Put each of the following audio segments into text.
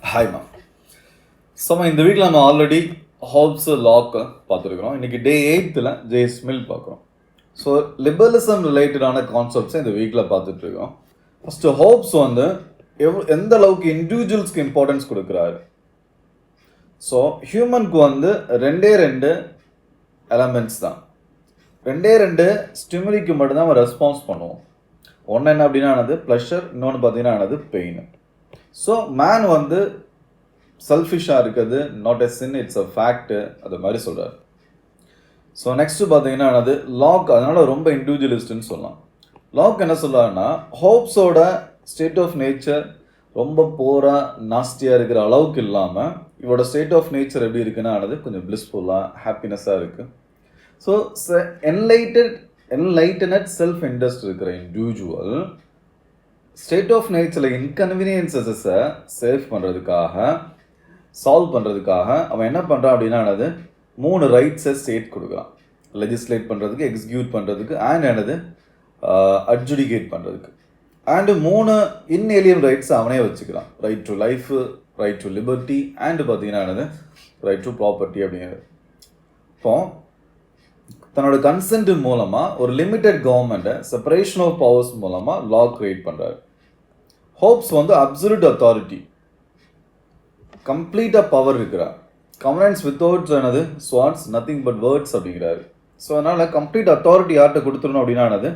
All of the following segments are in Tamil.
Hi ma'am. ஸோ இந்த வீக்கில் நம்ம ஆல்ரெடி ஹாப்ஸ் லாக் பார்த்துருக்குறோம். இன்றைக்கி டே 8th ஜேஎஸ் மில் பார்க்குறோம். ஸோ லிபரலிசம் ரிலேட்டடான கான்செப்ட்ஸை இந்த வீக்கில் பார்த்துட்ருக்கோம். ஃபஸ்ட்டு ஹோப்ஸ் வந்து எந்த அளவுக்கு இண்டிவிஜுவல்ஸ்க்கு இம்பார்ட்டன்ஸ் கொடுக்குறாரு. ஸோ ஹியூமனுக்கு வந்து ரெண்டு எலமெண்ட்ஸ் தான், ரெண்டு ஸ்டிமுலிக்கு மட்டும்தான் நம்ம ரெஸ்பான்ஸ் பண்ணுவோம். ஒன்று என்ன அப்படின்னா ப்ளஷர், இன்னொன்று பார்த்தீங்கன்னா பெயின். ஸோ மேன் வந்து செல்ஃபிஷாக இருக்கிறது not a sin, it's a fact, அது மாதிரி சொல்கிறார். ஸோ நெக்ஸ்ட்டு பார்த்தீங்கன்னா லாக், அதனால் ரொம்ப இண்டிவிஜுவலிஸ்ட்னு சொல்லலாம். லாக் என்ன சொல்கிறாருன்னா, ஹோப்ஸோட ஸ்டேட் ஆஃப் நேச்சர் ரொம்ப போராக நாஸ்டியாக இருக்கிற அளவுக்கு இல்லாமல் இவரோட ஸ்டேட் ஆஃப் நேச்சர் எப்படி இருக்குன்னா கொஞ்சம் பிளிஸ்ஃபுல்லாக ஹாப்பினஸ்ஸாக இருக்குது. ஸோ என்லைட்டனட் செல்ஃப் இன்ட்ரெஸ்ட் இருக்கிற இண்டிவிஜுவல் ஸ்டேட் ஆஃப் நேச்சரில் இன்கன்வீனியன்சஸை சேவ் பண்ணுறதுக்காக, சால்வ் பண்ணுறதுக்காக அவன் என்ன பண்ணுறான் அப்படின்னா 3 ரைட்ஸை ஸ்டேட் கொடுக்குறான். லெஜிஸ்லேட் பண்ணுறதுக்கு, எக்ஸிக்யூட் பண்ணுறதுக்கு, அண்ட் அட்ஜுடிகேட் பண்ணுறதுக்கு. அண்டு 3 இன்ஏலியன் ரைட்ஸ் அவனே வச்சுக்கிறான். Right to life, right to liberty, and பார்த்தீங்கன்னா ரைட் டு ப்ராப்பர்ட்டி அப்படிங்கிறது. இப்போ தன்னோட கன்சென்ட் மூலமாக ஒரு லிமிட்டட் கவர்மெண்ட்டை செப்பரேஷன் ஆஃப் பவர்ஸ் மூலமாக லா கிரியேட் பண்ணுறாரு. ஹோப்ஸ் வந்து அப்சல்யூட் அத்தாரிட்டி, கம்ப்ளீட்டாக பவர் இருக்கிறார். Covenants without swords nothing but words அப்படிங்கிறாரு. ஸோ அதனால் கம்ப்ளீட் அத்தாரிட்டி யார்கிட்ட கொடுத்துடணும் அப்படின்னா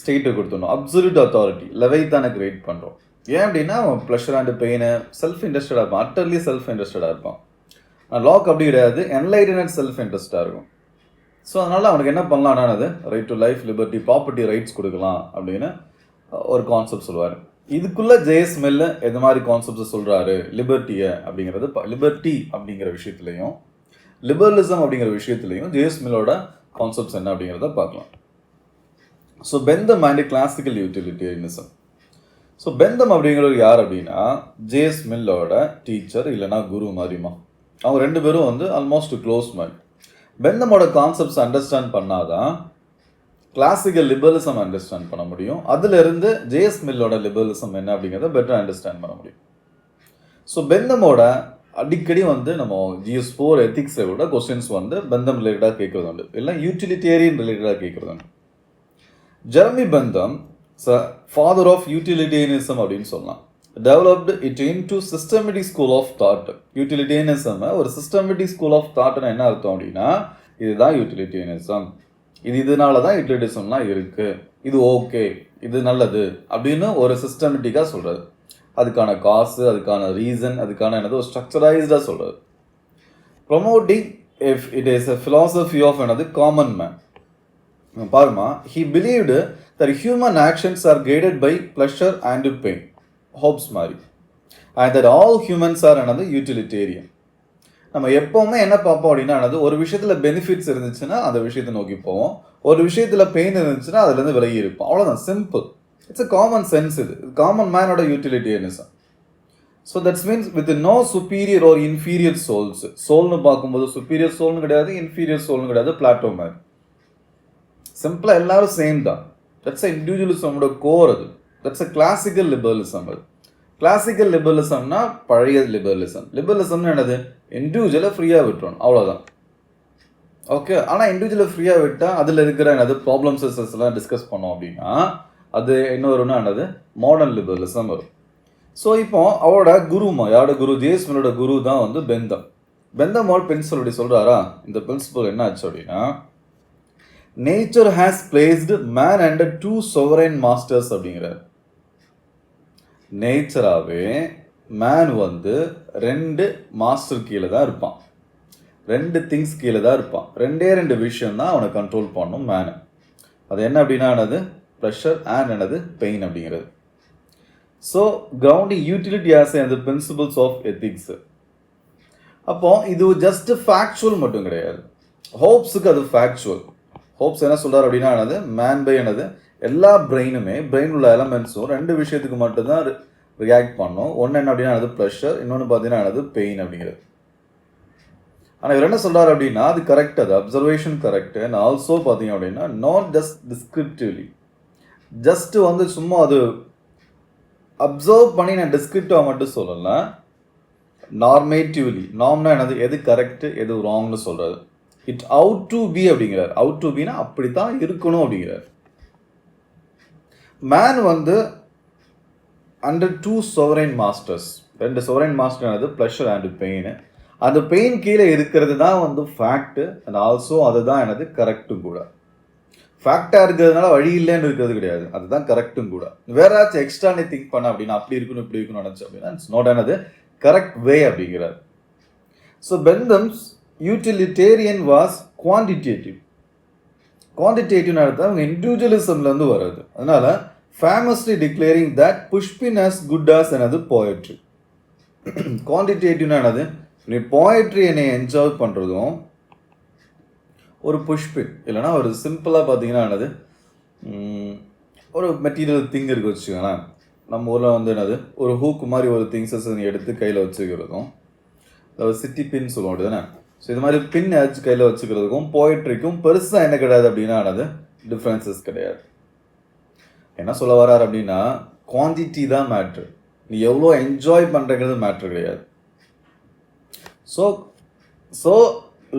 ஸ்டேட்டை கொடுத்துடணும். அப்சல்யூட் அத்தாரிட்டி லெவைத்தான கிரியேட் பண்ணுறோம். ஏன் அப்படின்னா அவன் ப்ளஷர் அண்ட் பெயினை செல்ஃப் இன்ட்ரெஸ்டடாக இருப்பான், அட்டர்லி செல்ஃப் இன்ட்ரெஸ்டடாக இருப்பான். லாக் அப்படி கிடையாது, என்லைட்டனட் செல்ஃப் இன்ட்ரெஸ்டாக இருக்கும். ஸோ அதனால் அவனுக்கு என்ன பண்ணலான்னா right to life, liberty, property rights கொடுக்கலாம் அப்படின்னு ஒரு கான்செப்ட் சொல்லுவார். இதுக்குள்ளே ஜேஎஸ் மில் எது மாதிரி கான்செப்ட்ஸை சொல்கிறாரு லிபர்ட்டியை அப்படிங்கிறது, லிபர்ட்டி அப்படிங்கிற விஷயத்துலையும் லிபரலிசம் அப்படிங்கிற விஷயத்துலையும் ஜேஎஸ் மில்லோட கான்செப்ட்ஸ் என்ன அப்படிங்கிறத பார்க்கலாம். So Bentham and classical utilitarianism. So Bentham அப்படிங்கிறது யார் அப்படின்னா ஜேஎஸ் மில்லோட டீச்சர் இல்லைனா குரு மாதிரிமா. அவங்க 2 பேரும் வந்து ஆல்மோஸ்ட் க்ளோஸ் மாதிரி. பெந்தமோட கான்செப்ட்ஸ் அண்டர்ஸ்டாண்ட் பண்ணாதான் கிளாசிக்கல் லிபரலிசம் அண்டர்ஸ்டாண்ட் பண்ண முடியும். அதிலிருந்து ஜேஎஸ் மில்லோட லிபரலிசம் என்ன அப்படிங்கிறத பெட்டர் அண்டர்ஸ்டாண்ட் பண்ண முடியும். ஸோ பெந்தமோட அடிக்கடி வந்து நம்ம GS4 எத்திக்ஸை விட கொஸ்டின்ஸ் வந்து பெந்தம் ரிலேட்டடாக கேட்குறது உண்டு, இல்லை யூட்டிலிட்டேரியன் ரிலேட்டடாக கேட்குறது உண்டு. Jeremy Bentham father of utilitarianism அப்படின்னு சொல்லலாம். Developed it into systematic school of thought. Utilitarianism ஒரு சிஸ்டமேட்டிக் ஸ்கூல் ஆஃப் தாட்னா என்ன அர்த்தம் அப்படின்னா, இதுதான் யூட்டிலிட்டேரியனிசம், இதனால தான் யூட்டிலிட்டிசம்லாம் இருக்குது, இது ஓகே, இது நல்லது அப்படின்னு ஒரு சிஸ்டமேட்டிக்காக சொல்கிறது. அதுக்கான காசு, அதுக்கான ரீசன், அதுக்கான ஒரு ஸ்ட்ரக்சரைஸ்டாக சொல்கிறது. Promoting if it is a philosophy of common man. பாருமா, he believed that human actions are guided by pleasure and pain, Hobbes மாதிரி, and that all humans are utilitarian. நம்ம எப்போவுமே என்ன பார்ப்போம் அப்படின்னா ஒரு விஷயத்தில் பெனிஃபிட்ஸ் இருந்துச்சுன்னா அந்த விஷயத்தை நோக்கி போவோம், ஒரு விஷயத்தில் பெயின் இருந்துச்சுன்னா அதுலேருந்து விலகி இருப்போம். அவ்வளோதான், simple. It's a common sense. இது காமன் மேனோட யூட்டிலிட்டேரியனிசம். So that's means with no superior or inferior souls. சோல்னு பார்க்கும்போது சுப்பீரியர் சோல்னு கிடையாது, இன்ஃபீரியர் சோல்னு கிடையாது, பிளாட்டோ மேன். சிம்பிளாக எல்லாரும் சேம் தான். தட்ஸ் அ இண்டிவிஜுவலிசமோட கோர். அது தட்ஸ் அ கிளாசிக்கல் லிபரலிசம். அது கிளாசிக்கல் லிபரலிசம்னா பழைய லிபரலிசம். லிபரலிசம்னு என்னது, இண்டிவிஜுவலை ஃப்ரீயாக விட்டுறணும், அவ்வளோதான். ஓகே. ஆனால் இண்டிவிஜுவலை ஃப்ரீயாக விட்டால் அதில் இருக்கிற ப்ராப்ளம்ஸஸ் எல்லாம் டிஸ்கஸ் பண்ணோம் அப்படின்னா அது இன்னொரு மாடர்ன் லிபரலிசம் வரும். ஸோ இப்போ அவரோட குருமா, யாரோட குரு, ஜேஎஸ் மில்லோட குரு தான் வந்து பெந்தம். பெந்தமோட பிரின்சிபல் அப்படி சொல்கிறாரா, இந்த பிரின்சிபல் என்ன ஆச்சு அப்படின்னா, nature has placed man under 2 sovereign masters அப்படிங்கிறார். நேச்சராகவே மேன் வந்து 2 மாஸ்டர் கீழே தான் இருப்பான், 2 திங்ஸ் கீழே தான் இருப்பான். 2 விஷயம் தான் அவனை கண்ட்ரோல் பண்ணும் மேனு. அது என்ன அப்படின்னா ப்ரெஷர் அண்ட் பெயின் அப்படிங்கிறது. ஸோ கிரவுண்டிங் யூட்டிலிட்டி ஆஸ் அந்த பிரின்சிபல்ஸ் ஆஃப் எத்திக்ஸ். அப்போ இது ஜஸ்ட் ஃபேக்சுவல் மட்டும் கிடையாது, ஹோப்ஸுக்கு அது ஃபேக்சுவல். ஹோப்ஸ் என்ன சொல்கிறார் அப்படின்னா மேன் பை எல்லா பிரெயினுமே, பிரெயின் உள்ள எலமெண்ட்ஸும் 2 விஷயத்துக்கு மட்டும்தான் ரியாக்ட் பண்ணும். ஒன்று என்ன அப்படின்னா ப்ரெஷர், இன்னொன்று பார்த்தீங்கன்னா பெயின் அப்படிங்கிறது. ஆனால் இவர் என்ன சொல்கிறார் அப்படின்னா அது கரெக்ட், அது அப்சர்வேஷன் கரெக்ட். அண்ட் ஆல்சோ பார்த்தீங்க அப்படின்னா நாட் ஜஸ்ட் டிஸ்கிரிப்டிவ்லி, ஜஸ்ட் வந்து சும்மா அது அப்சர்வ் பண்ணி நான் டிஸ்கிரிப்டிவாக மட்டும் சொல்லலை, நார்மேட்டிவ்லி. நார்ம்னா என்னது, எது கரெக்டு எது ராங்னு சொல்கிறது. இட் அவுட் டு பி அப்படிங்கிறார். அவுட் டு பினா அப்படி தான் இருக்கணும் அப்படிங்கிறார். மேன் வந்து under 2 sovereign masters. 2 sovereign master என்னது, ப்ளஷர் அண்ட் பெயின். அந்த பெயின் கீழே இருக்கிறது தான் வந்து ஃபேக்ட் அண்ட் ஆல்சோ அதுதான் எனது கரெக்டும் கூட. ஃபேக்டாக இருக்கிறதுனால வழி இல்லைன்னு இருக்கிறது கிடையாது, அதுதான் கரெக்டும் கூட. வேற ஏதாச்சும் எக்ஸ்ட்ரா நீ திங்க் பண்ண அப்படின்னா அப்படி இருக்கணும் இப்படி இருக்கணும்னு நினச்சி அப்படின்னா இட்ஸ் நாட் எனது கரெக்ட் வே அப்படிங்கிறார். So Bentham's utilitarian was quantitative. குவான்டிடேட்டிவ்னு அர்த்தம் அவங்க இண்டிவிஜுவலிசம்லேருந்து வர்றது. அதனால famously declaring that pushpin as good as எனது போயட்ரி. குவான்டிடேட்டிவ்னா என்னது, நீ போயட்ரி என்னை என்ஜாய் பண்ணுறதும் ஒரு புஷ்பின் இல்லைனா ஒரு சிம்பிளாக பார்த்தீங்கன்னா என்னது, ஒரு மெட்டீரியல் திங் இருக்குது வச்சுக்கோங்களேன். நம்ம ஊரில் வந்து என்னது, ஒரு ஹூக்கு மாதிரி ஒரு திங்ஸஸ் எடுத்து கையில் வச்சுக்கிறதும் சிட்டி பின் சொல்லுவோம் தானே. ஸோ இது மாதிரி பின் ஏதாச்சும் கையில் வச்சுக்கிறதுக்கும் போய்ட்ரிக்கும் பெருசாக என்ன கிடையாது அப்படின்னா என்னது, டிஃப்ரென்சஸ் கிடையாது. என்ன சொல்ல வரார் அப்படின்னா குவான்டிட்டி தான் மேட்ரு, நீ எவ்வளோ என்ஜாய் பண்ணுறங்கிறது மேட்ரு கிடையாது. So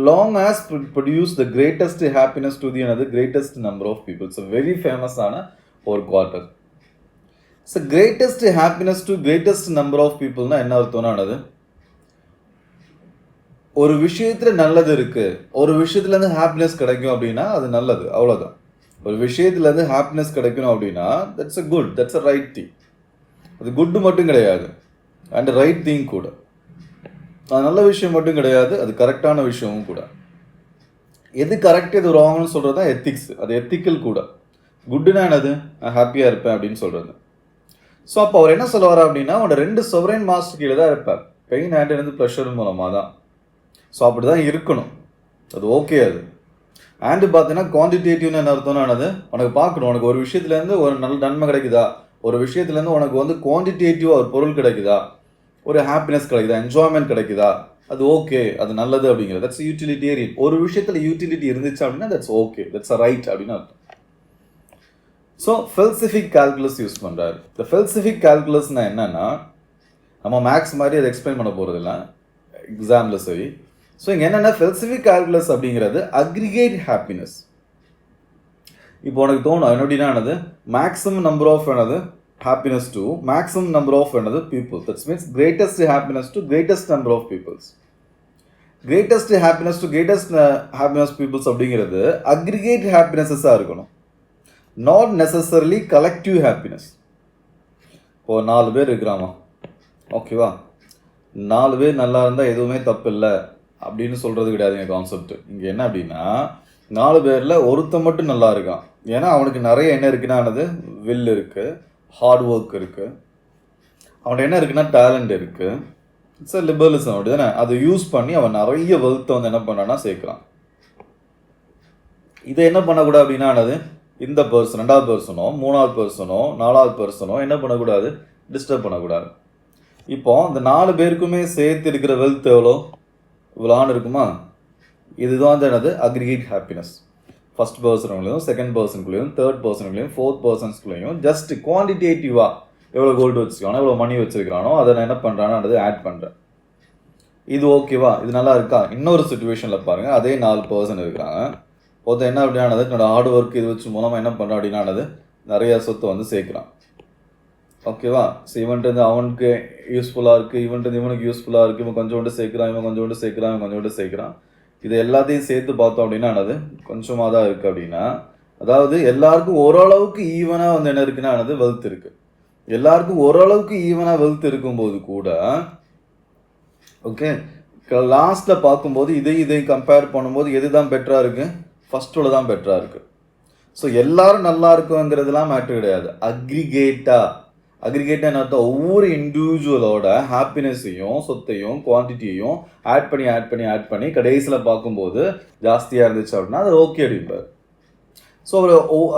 long as produce the greatest happiness to the another greatest number of people. So very famous ஆன ஒரு quarter. So greatest happiness to greatest number of peopleனா என்ன அர்த்தம்னா என்னது, ஒரு விஷயத்துல நல்லது இருக்கு, ஒரு விஷயத்துல இருந்து ஹாப்பினஸ் கிடைக்கும் அப்படின்னா அது நல்லது, அவ்வளோதான். ஒரு விஷயத்துல இருந்து ஹாப்பினஸ் கிடைக்கணும் அப்படின்னா that's a good, that's a right thing. அது குட்டு மட்டும் கிடையாது அண்ட் ரைட் திங் கூட. அது நல்ல விஷயம் மட்டும் கிடையாது, அது கரெக்டான விஷயமும் கூட. எது கரெக்ட் எது ராங்னு சொல்கிறது தான் எத்திக்ஸ், அது எத்திக்கல் கூட. குட்டுனா என்னது, நான் ஹாப்பியாக இருப்பேன் அப்படின்னு சொல்கிறது. ஸோ அப்போ அவர் என்ன சொல்ல வர அப்படின்னா அவனோட 2 sovereign மாஸ்டர் கீழே தான் இருப்பார், பெயின் அண்ட் எனது ப்ளஷர் மூலமாக தான். ஸோ அப்படி தான் இருக்கணும், அது ஓகே. அது அண்டு பார்த்தீங்கன்னா குவான்டிடேட்டிவ்னு என்ன அர்த்தம்னா என்னது, உனக்கு பார்க்கணும் உனக்கு ஒரு விஷயத்துலேருந்து ஒரு நல்ல நன்மை கிடைக்குதா, ஒரு விஷயத்துலேருந்து உனக்கு வந்து குவான்டிடேட்டிவாக ஒரு பொருள் கிடைக்குதா, ஒரு ஹாப்பினஸ் கிடைக்குதா, என்ஜாய்மெண்ட் கிடைக்குதா, அது ஓகே, அது நல்லது அப்படிங்கிறது. That's utilitarian. ஒரு விஷயத்தில் யூட்டிலிட்டி இருந்துச்சு அப்படின்னா that's okay, that's a right அப்படின்னு அர்த்தம். ஸோ ஃபெல்சிஃபிக் கால்குலஸ் யூஸ் பண்ணுறாரு. இந்த ஃபெல்சிஃபிக் கால்குலஸ்னால் என்னென்னா, நம்ம மேக்ஸ் மாதிரி அதை எக்ஸ்பிளைன் பண்ண போகிறதில்ல எக்ஸாமில் சரி. ஸோ இங்கே என்னென்னா ஃபெல்சிஃபிக் கால்குலஸ் அப்படிங்கிறது அக்ரிகேட் ஹாப்பினஸ். இப்போ உனக்கு தோணும் என்னடினா என்னது, மேக்ஸிமம் நம்பர் ஆஃப் என்னது happiness to maximum number of another people. That means greatest happiness to greatest number of peoples. Greatest happiness to greatest happiness peoples அப்படிங்கிறது aggregate happiness-ஆக இருக்கணும், not necessarily collective happiness. இப்போ 4 பேர் இருக்கிறாமா, ஓகேவா, 4 பேர் நல்லா இருந்தால் எதுவுமே தப்பு இல்லை அப்படின்னு சொல்கிறது கிடையாதுங்க கான்செப்ட். இங்கே என்ன அப்படின்னா 4 பேரில் ஒருத்தன் மட்டும் நல்லா இருக்கான், ஏன்னா அவனுக்கு நிறைய என்ன இருக்குன்னா வில் இருக்குது, ஹார்ட் ஒர்க் இருக்குது, அவன்கிட்ட என்ன இருக்குன்னா டேலண்ட் இருக்குது. இட்ஸ் அ லிபரலிசம் அப்படி தானே. அதை யூஸ் பண்ணி அவன் நிறைய வெல்த்தை வந்து என்ன பண்ணான்னா சேர்க்குறான். இதை என்ன பண்ணக்கூடாது அப்படின்னா இந்த பர்சன் 2வது பர்சனோ 3வது பர்சனோ 4வது பர்சனோ என்ன பண்ணக்கூடாது, டிஸ்டர்ப் பண்ணக்கூடாது. இப்போ இந்த 4 பேருக்குமே சேர்த்து இருக்கிற வெல்த் எவ்வளோ, இவ்வளோன்னு இருக்குமா, இதுதான் வந்து என்னது அக்ரிகேட் ஹாப்பினஸ். ஃபர்ஸ்ட் பர்சனுக்குள்ளேயும் செகண்ட் பர்சனுக்குள்ளேயும் தேர்ட் பர்சனுக்குள்ளேயும் ஃபோர்த் பர்சன்ஸ்குள்ளேயும் ஜஸ்ட் குவான்டிடேட்டிவாக எவ்வளோ கோல்டு வச்சுருக்கானோ எவ்வளோ மணி வச்சுருக்கானோ அதை நான் என்ன பண்ணுறானோ ஆட் பண்ணுறேன். இது ஓகேவா, இது நல்லா இருக்கா. இன்னொரு சுச்சுவேஷனில் பாருங்கள், அதே 4 பர்சன் இருக்கிறாங்க. ஒருத்தர் என்ன அப்படின்னானது என்னோட ஹார்ட் ஒர்க் இது வச்சு மூலமாக என்ன பண்ணுறான் அப்படின்னானது நிறைய சொத்தை வந்து சேர்க்குறான், ஓகேவா. ஸோ இவன்ட்டு அவனுக்கு யூஸ்ஃபுல்லாக இருக்குது, இவன்ட்டு இவனுக்கு யூஸ்ஃபுல்லாக இருக்குது, இவன் கொஞ்சோண்டு சேர்க்குறான், இவன் கொஞ்சோண்டு சேர்க்குறான், இவன் கொஞ்சோண்டு சேர்க்குறான். இது எல்லாத்தையும் சேர்த்து பார்த்தோம் அப்படின்னா கொஞ்சமாக தான் இருக்குது அப்படின்னா, அதாவது எல்லாருக்கும் ஓரளவுக்கு ஈவனாக வந்து என்ன இருக்குன்னா வெல்த் இருக்குது. எல்லாருக்கும் ஓரளவுக்கு ஈவனாக வெல்த் இருக்கும்போது கூட ஓகே லாஸ்ட்டில் பார்க்கும்போது இதையும் கம்பேர் பண்ணும்போது எது தான் பெட்டராக இருக்குது, ஃபஸ்ட்டோட தான் பெட்டராக இருக்குது. ஸோ எல்லாரும் நல்லா இருக்குங்கிறதுலாம் மேட்ரு கிடையாது. அக்ரிகேட்டாக என்ன அர்த்தம், ஒவ்வொரு இண்டிவிஜுவலோட ஹாப்பினஸையும் சொத்தையும் குவான்டிட்டியையும் ஆட் பண்ணி கடைசியில் பார்க்கும்போது ஜாஸ்தியாக இருந்துச்சு அப்படின்னா அது ஓகே அப்படிம்பார். ஸோ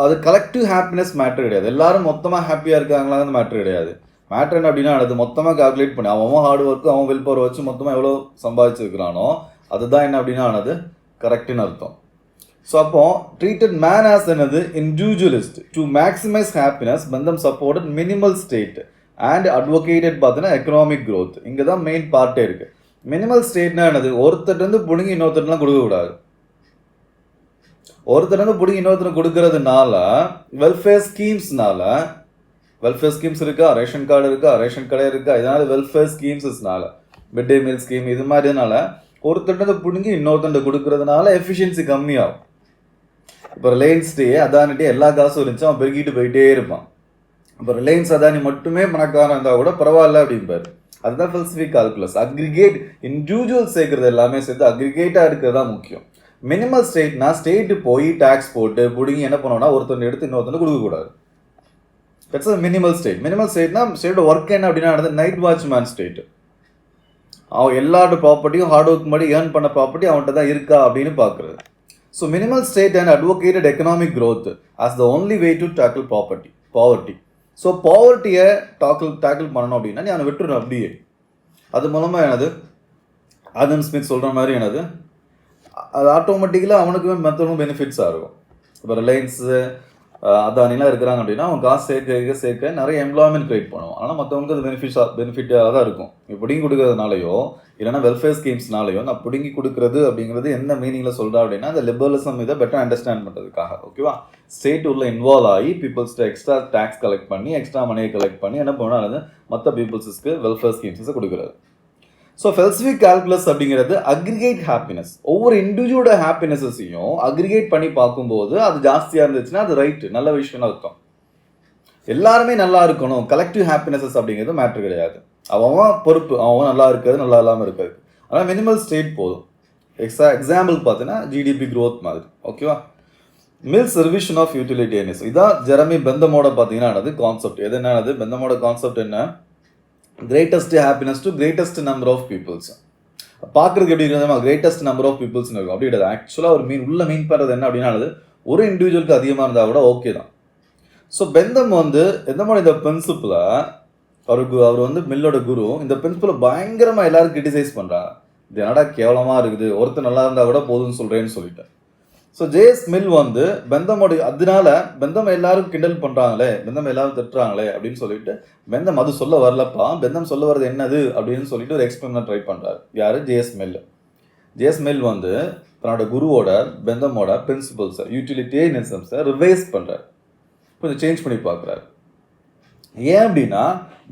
அது கலெக்டிவ் ஹாப்பினஸ் மேட்ரு கிடையாது. எல்லாரும் மொத்தமாக ஹாப்பியாக இருக்காங்களான்னு மேட்ரு கிடையாது. மேட்ரு என்ன அப்படின்னா அது மொத்தமாக கால்குலேட் பண்ணி அவன் ஹார்ட் ஒர்க்கு அவன் வில் பவர் வச்சு மொத்தமாக எவ்வளோ சம்பாதிச்சிருக்கிறானோ அதுதான் என்ன அப்படின்னா கரெக்டுன்னு அர்த்தம். ஸோ அப்போ ட்ரீட்டட் மேன் ஆஸ் என்னது இண்டிவிஜுவலிஸ்ட் டு மேக்ஸிமைஸ் ஹாப்பினஸ் பந்தம் supported minimal state and advocated பார்த்தீங்கன்னா எக்கனாமிக் க்ரோத். இங்கே தான் மெயின் பார்ட்டே இருக்குது. மினிமல் ஸ்டேட்னா என்னது? ஒருத்தர்லேருந்து பிடுங்கி இன்னொருத்தர்லாம் கொடுக்கக்கூடாது. ஒருத்தர் பிடிங்கி இன்னொருத்தர் கொடுக்கறதுனால வெல்ஃபேர் ஸ்கீம்ஸ் இருக்கா, ரேஷன் கார்டு இருக்கா, ரேஷன் கடை இருக்கா, இதனால வெல்ஃபேர் ஸ்கீம்ஸ்னால மிட் டே மீல் ஸ்கீம் இது மாதிரினால ஒருத்தர் பிடுங்கி இன்னொருத்தர் கொடுக்கறதுனால எஃபிஷியன்சி கம்மியாகும். இப்போ ரிலையன்ஸ் டே அதானி டே எல்லா காசும் இருந்துச்சு, அவன் பெருக்கிட்டு போயிட்டே இருப்பான். இப்போ ரிலையன்ஸ் அதானி மட்டுமே பணக்காரன் இருந்தால் கூட பரவாயில்ல அப்படிம்பாரு. அதுதான் ஃபெல்சிஃபிக் கால்குலஸ். அக்ரிகேட் இண்டிவிஜுவல் சேர்க்கறது எல்லாமே சேர்த்து அக்ரிகேட்டாக இருக்கிறது தான் முக்கியம். மினிமல் ஸ்டேட்னா ஸ்டேட்டு போய் டேக்ஸ் போட்டு பிடிங்கி என்ன பண்ணோம்னா ஒருத்தர் எடுத்து இன்னொருத்தர் கொடுக்கக்கூடாது. That's minimal state. மினிமல் ஸ்டேட்னா ஸ்டேட்டோட ஒர்க் என்ன அப்படின்னா நைட் வாட்ச்மேன் ஸ்டேட். அவன் எல்லாரோட ப்ராப்பர்ட்டியும் ஹார்ட் ஒர்க் மாதிரி ஏர்ன் பண்ண ப்ராப்பர்ட்டி அவன்கிட்ட தான் இருக்கா அப்படின்னு பார்க்குறது. So minimal state and advocated economic growth as the only way to tackle poverty. So பாவர்ட்டியை டேக்கிள் பண்ணணும் அப்படின்னா நீ அவனை விட்டுருணும் அப்படியே. அது மூலமாக என்னது ஆதம் ஸ்மித் சொல்கிற மாதிரி என்னது அது ஆட்டோமேட்டிக்கலாக அவனுக்குமே மற்றவங்களும் பெனிஃபிட்ஸாக இருக்கும். இப்போ ரிலையன்ஸு அதானிலாம் இருக்கிறாங்க அப்படின்னா அவன் காசு சேர்க்க நிறைய எம்ப்ளாய்மெண்ட் க்ரியேட் பண்ணுவோம். ஆனால் மற்றவங்களுக்கு அது பெனிஃபிட்டாக தான் இருக்கும். பிடுங்கி கொடுக்கறதுனாலையோ இல்லைனா வெல்ஃபேர் ஸ்கீம்ஸ்னாலையோ நான் பிடுங்கி கொடுக்குறது அப்படிங்கிறது என்ன மீனிங்கில் சொல்கிறா அப்படின்னா அந்த லிபரலிசம் இதை பெட்டர் அண்டர்ஸ்டாண்ட் பண்ணுறதுக்காக. ஓகேவா? ஸ்டேட் உள்ள இன்வால்வ் ஆகி பீப்புள்ஸ்ட்டு எக்ஸ்ட்ரா டேக்ஸ் கலெக்ட் பண்ணி எக்ஸ்ட்ரா மணியை கலெக்ட் பண்ணி என்ன பண்ணால் மற்ற பீப்புள்ஸுக்கு வெல்ஃபேர் ஸ்கீம்ஸை கொடுக்குறது. ஸோ ஃபெல்சிஃபிக் கால்குலஸ் அப்படிங்கிறது அக்ரிகேட் ஹாப்பினஸ். ஒவ்வொரு இண்டிவிஜுவலோட ஹாப்பினஸையும் அக்ரிகேட் பண்ணி பார்க்கும்போது அது ஜாஸ்தியாக இருந்துச்சுன்னா அது ரைட்டு, நல்ல விஷயம்னு அர்த்தம். எல்லாருமே நல்லா இருக்கணும், கலெக்டிவ் ஹாப்பினஸஸ் அப்படிங்கிறது மேட்ரு கிடையாது. அவன் பொறுப்பு, அவன் நல்லா இருக்கிறது நல்லா இல்லாமல் இருக்காது. ஆனால் மினிமல் ஸ்டேட் போதும். எக்ஸாம்பிள் பார்த்தீங்கன்னா ஜிடிபி க்ரோத் மாதிரி. ஓகேவா? மில்ஸ் ரிவிஷன் ஆஃப் யூட்டிலிட்டேரியனிசம் இதான் ஜெரமி பெந்தமோட பார்த்தீங்கன்னா கான்செப்ட். எது என்னது பெந்தமோட கான்செப்ட் என்ன? Greatest happiness to greatest number of peoples. பார்க்குறதுக்கு எப்படி இருக்கிறது? கிரேட்டஸ்ட் நம்பர் ஆஃப் பீப்புள்ஸ்னு இருக்கும். அப்படி கிடையாது. ஆக்சுவலாக ஒரு மீன் பண்ணுறது என்ன அப்படின்னா ஒரு இண்டிவிஜுவலுக்கு அதிகமாக இருந்தால் கூட ஓகே தான். ஸோ பெந்தம் எந்தமோட இந்த பிரின்சிப்பில் அவர் மில்லோட குரு இந்த பிரின்சிபலை பயங்கரமாக எல்லாரும் கிரிட்டிசைஸ் பண்ணுறாங்க. இது என்னடா கேவலமாக இருக்குது, ஒருத்தர் நல்லா இருந்தால் கூட போதும்னு சொல்கிறேன்னு சொல்லிட்டேன். ஸோ ஜேஎஸ் மில் பெந்தமோட அதனால பெந்தம் எல்லாரும் கிண்டல் பண்ணுறாங்களே, பெந்தம் எல்லாரும் திட்டுறாங்களே அப்படின்னு சொல்லிட்டு பெந்தம் அது சொல்ல வரலப்பா, பெந்தம் சொல்ல வர்றது என்னது அப்படின்னு சொல்லிட்டு ஒரு எக்ஸ்பெரிமெண்ட் ட்ரை பண்ணுறாரு. யார்? JS mill. ஜேஎஸ் மில் தன்னோட குருவோட பெந்தமோட பிரின்சிபல்ஸை யூட்டிலிட்டேரியனிசம்ஸை ரிவைஸ் பண்ணுறாரு, கொஞ்சம் சேஞ்ச் பண்ணி பார்க்குறாரு. ஏன் அப்படின்னா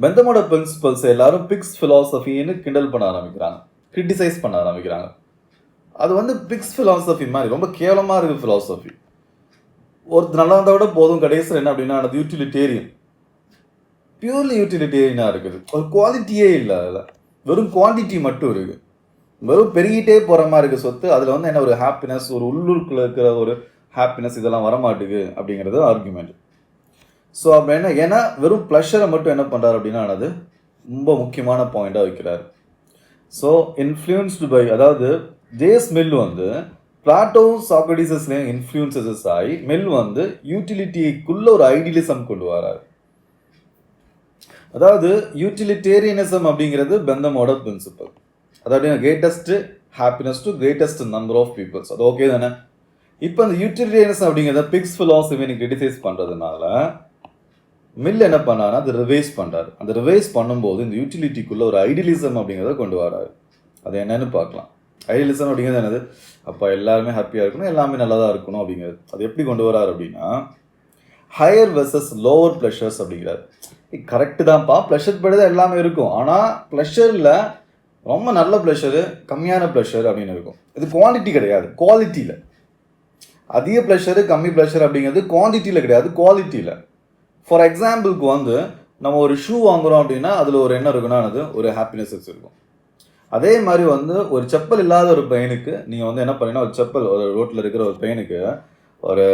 பெந்தமோட பிரின்சிபல்ஸ் எல்லாரும் பிக்ஸ் ஃபிலாசபின்னு கிண்டல் பண்ண ஆரம்பிக்கிறாங்க, கிரிட்டிசைஸ் பண்ண ஆரம்பிக்கிறாங்க. அது பிக்ஸ் ஃபிலாசபி மாதிரி ரொம்ப கேவலமாக இருக்குது ஃபிலாசபி. ஒருத்தர் நல்லா இருந்தால் விட போதும். கடைசியில் என்ன அப்படின்னா அது யூட்டிலிட்டேரியன், பியூர்லி யூட்டிலிட்டேரியனாக இருக்குது. ஒரு குவாலிட்டியே இல்லை, அதில் வெறும் குவான்டிட்டி மட்டும் இருக்குது. வெறும் பெருகிட்டே போகிற மாதிரி இருக்குது சொத்து. அதில் என்ன ஒரு ஹாப்பினஸ், ஒரு உள்ளூருக்குள்ள இருக்கிற ஒரு ஹாப்பினஸ் இதெல்லாம் வரமாட்டுக்கு அப்படிங்கிறது ஆர்குமெண்ட். ஸோ அப்போ ஏன்னா வெறும் ப்ளஷரை மட்டும் என்ன பண்ணுறாரு அப்படின்னா அது ரொம்ப முக்கியமான பாயிண்டாக வைக்கிறார். ஸோ இன்ஃப்ளூயன்ஸ்டு பை, அதாவது ஜேஎஸ் மில் பிளாட்டோ சாக்ரட்டிஸஸ்லேயும் இன்ஃப்ளூயன்சஸ் ஆகி மில் யூட்டிலிட்டிக்குள்ள ஒரு ஐடியலிசம் கொண்டு வராரு. அதாவது யூட்டிலிட்டேரியனிசம் அப்படிங்கிறது பெந்தமோட பிரின்சிபல். அதாவது greatest happiness to greatest number of peoples. அது ஓகே தானே? இப்போ அந்த யூட்டிலிட்டேரியனிசம் அப்படிங்கிறத பிக்ஸ் ஃபிலாசபின்னு கிரிட்டிசைஸ் பண்ணுறதுனால மில் என்ன பண்ணாருன்னா அதை ரிவைஸ் பண்ணுறாரு. அந்த ரிவைஸ் பண்ணும்போது இந்த யூட்டிலிட்டிக்குள்ள ஒரு ஐடியலிசம் அப்படிங்கிறத கொண்டு வராரு. அது என்னன்னு பார்க்கலாம். ஐடியலிசம் அப்படிங்கிறது என்னது? அப்போ எல்லாருமே ஹாப்பியாக இருக்கணும், எல்லாமே நல்லா தான் இருக்கணும் அப்படிங்கிறது. அது எப்படி கொண்டு வராரு அப்படின்னா ஹையர் வெர்சஸ் லோவர் ப்ளஷர்ஸ் அப்படிங்கிறாரு. கரெக்டு தான்ப்பா, ப்ளஷர் படி தான் எல்லாமே இருக்கும். ஆனால் ப்ளஷரில் ரொம்ப நல்ல ப்ளஷரு, கம்மியான ப்ளஷர் அப்படின்னு இருக்கும். இது குவான்டிட்டி கிடையாது, குவாலிட்டியில். அதிக ப்ளஷரு கம்மி ப்ளஷர் அப்படிங்கிறது குவான்டிட்டியில் கிடையாது, குவாலிட்டியில். ஃபார் எக்ஸாம்பிளுக்கு நம்ம ஒரு ஷூ வாங்குகிறோம் அப்படின்னா அதில் ஒரு என்ன இருக்குன்னா அது ஒரு ஹாப்பினஸ் இருக்கும். அதே மாதிரி ஒரு செப்பல் இல்லாத ஒரு பையனுக்கு நீங்கள் என்ன பண்ணீங்கன்னா ஒரு செப்பல் ஒரு ரோட்டில் இருக்கிற ஒரு பையனுக்கு, ஒரு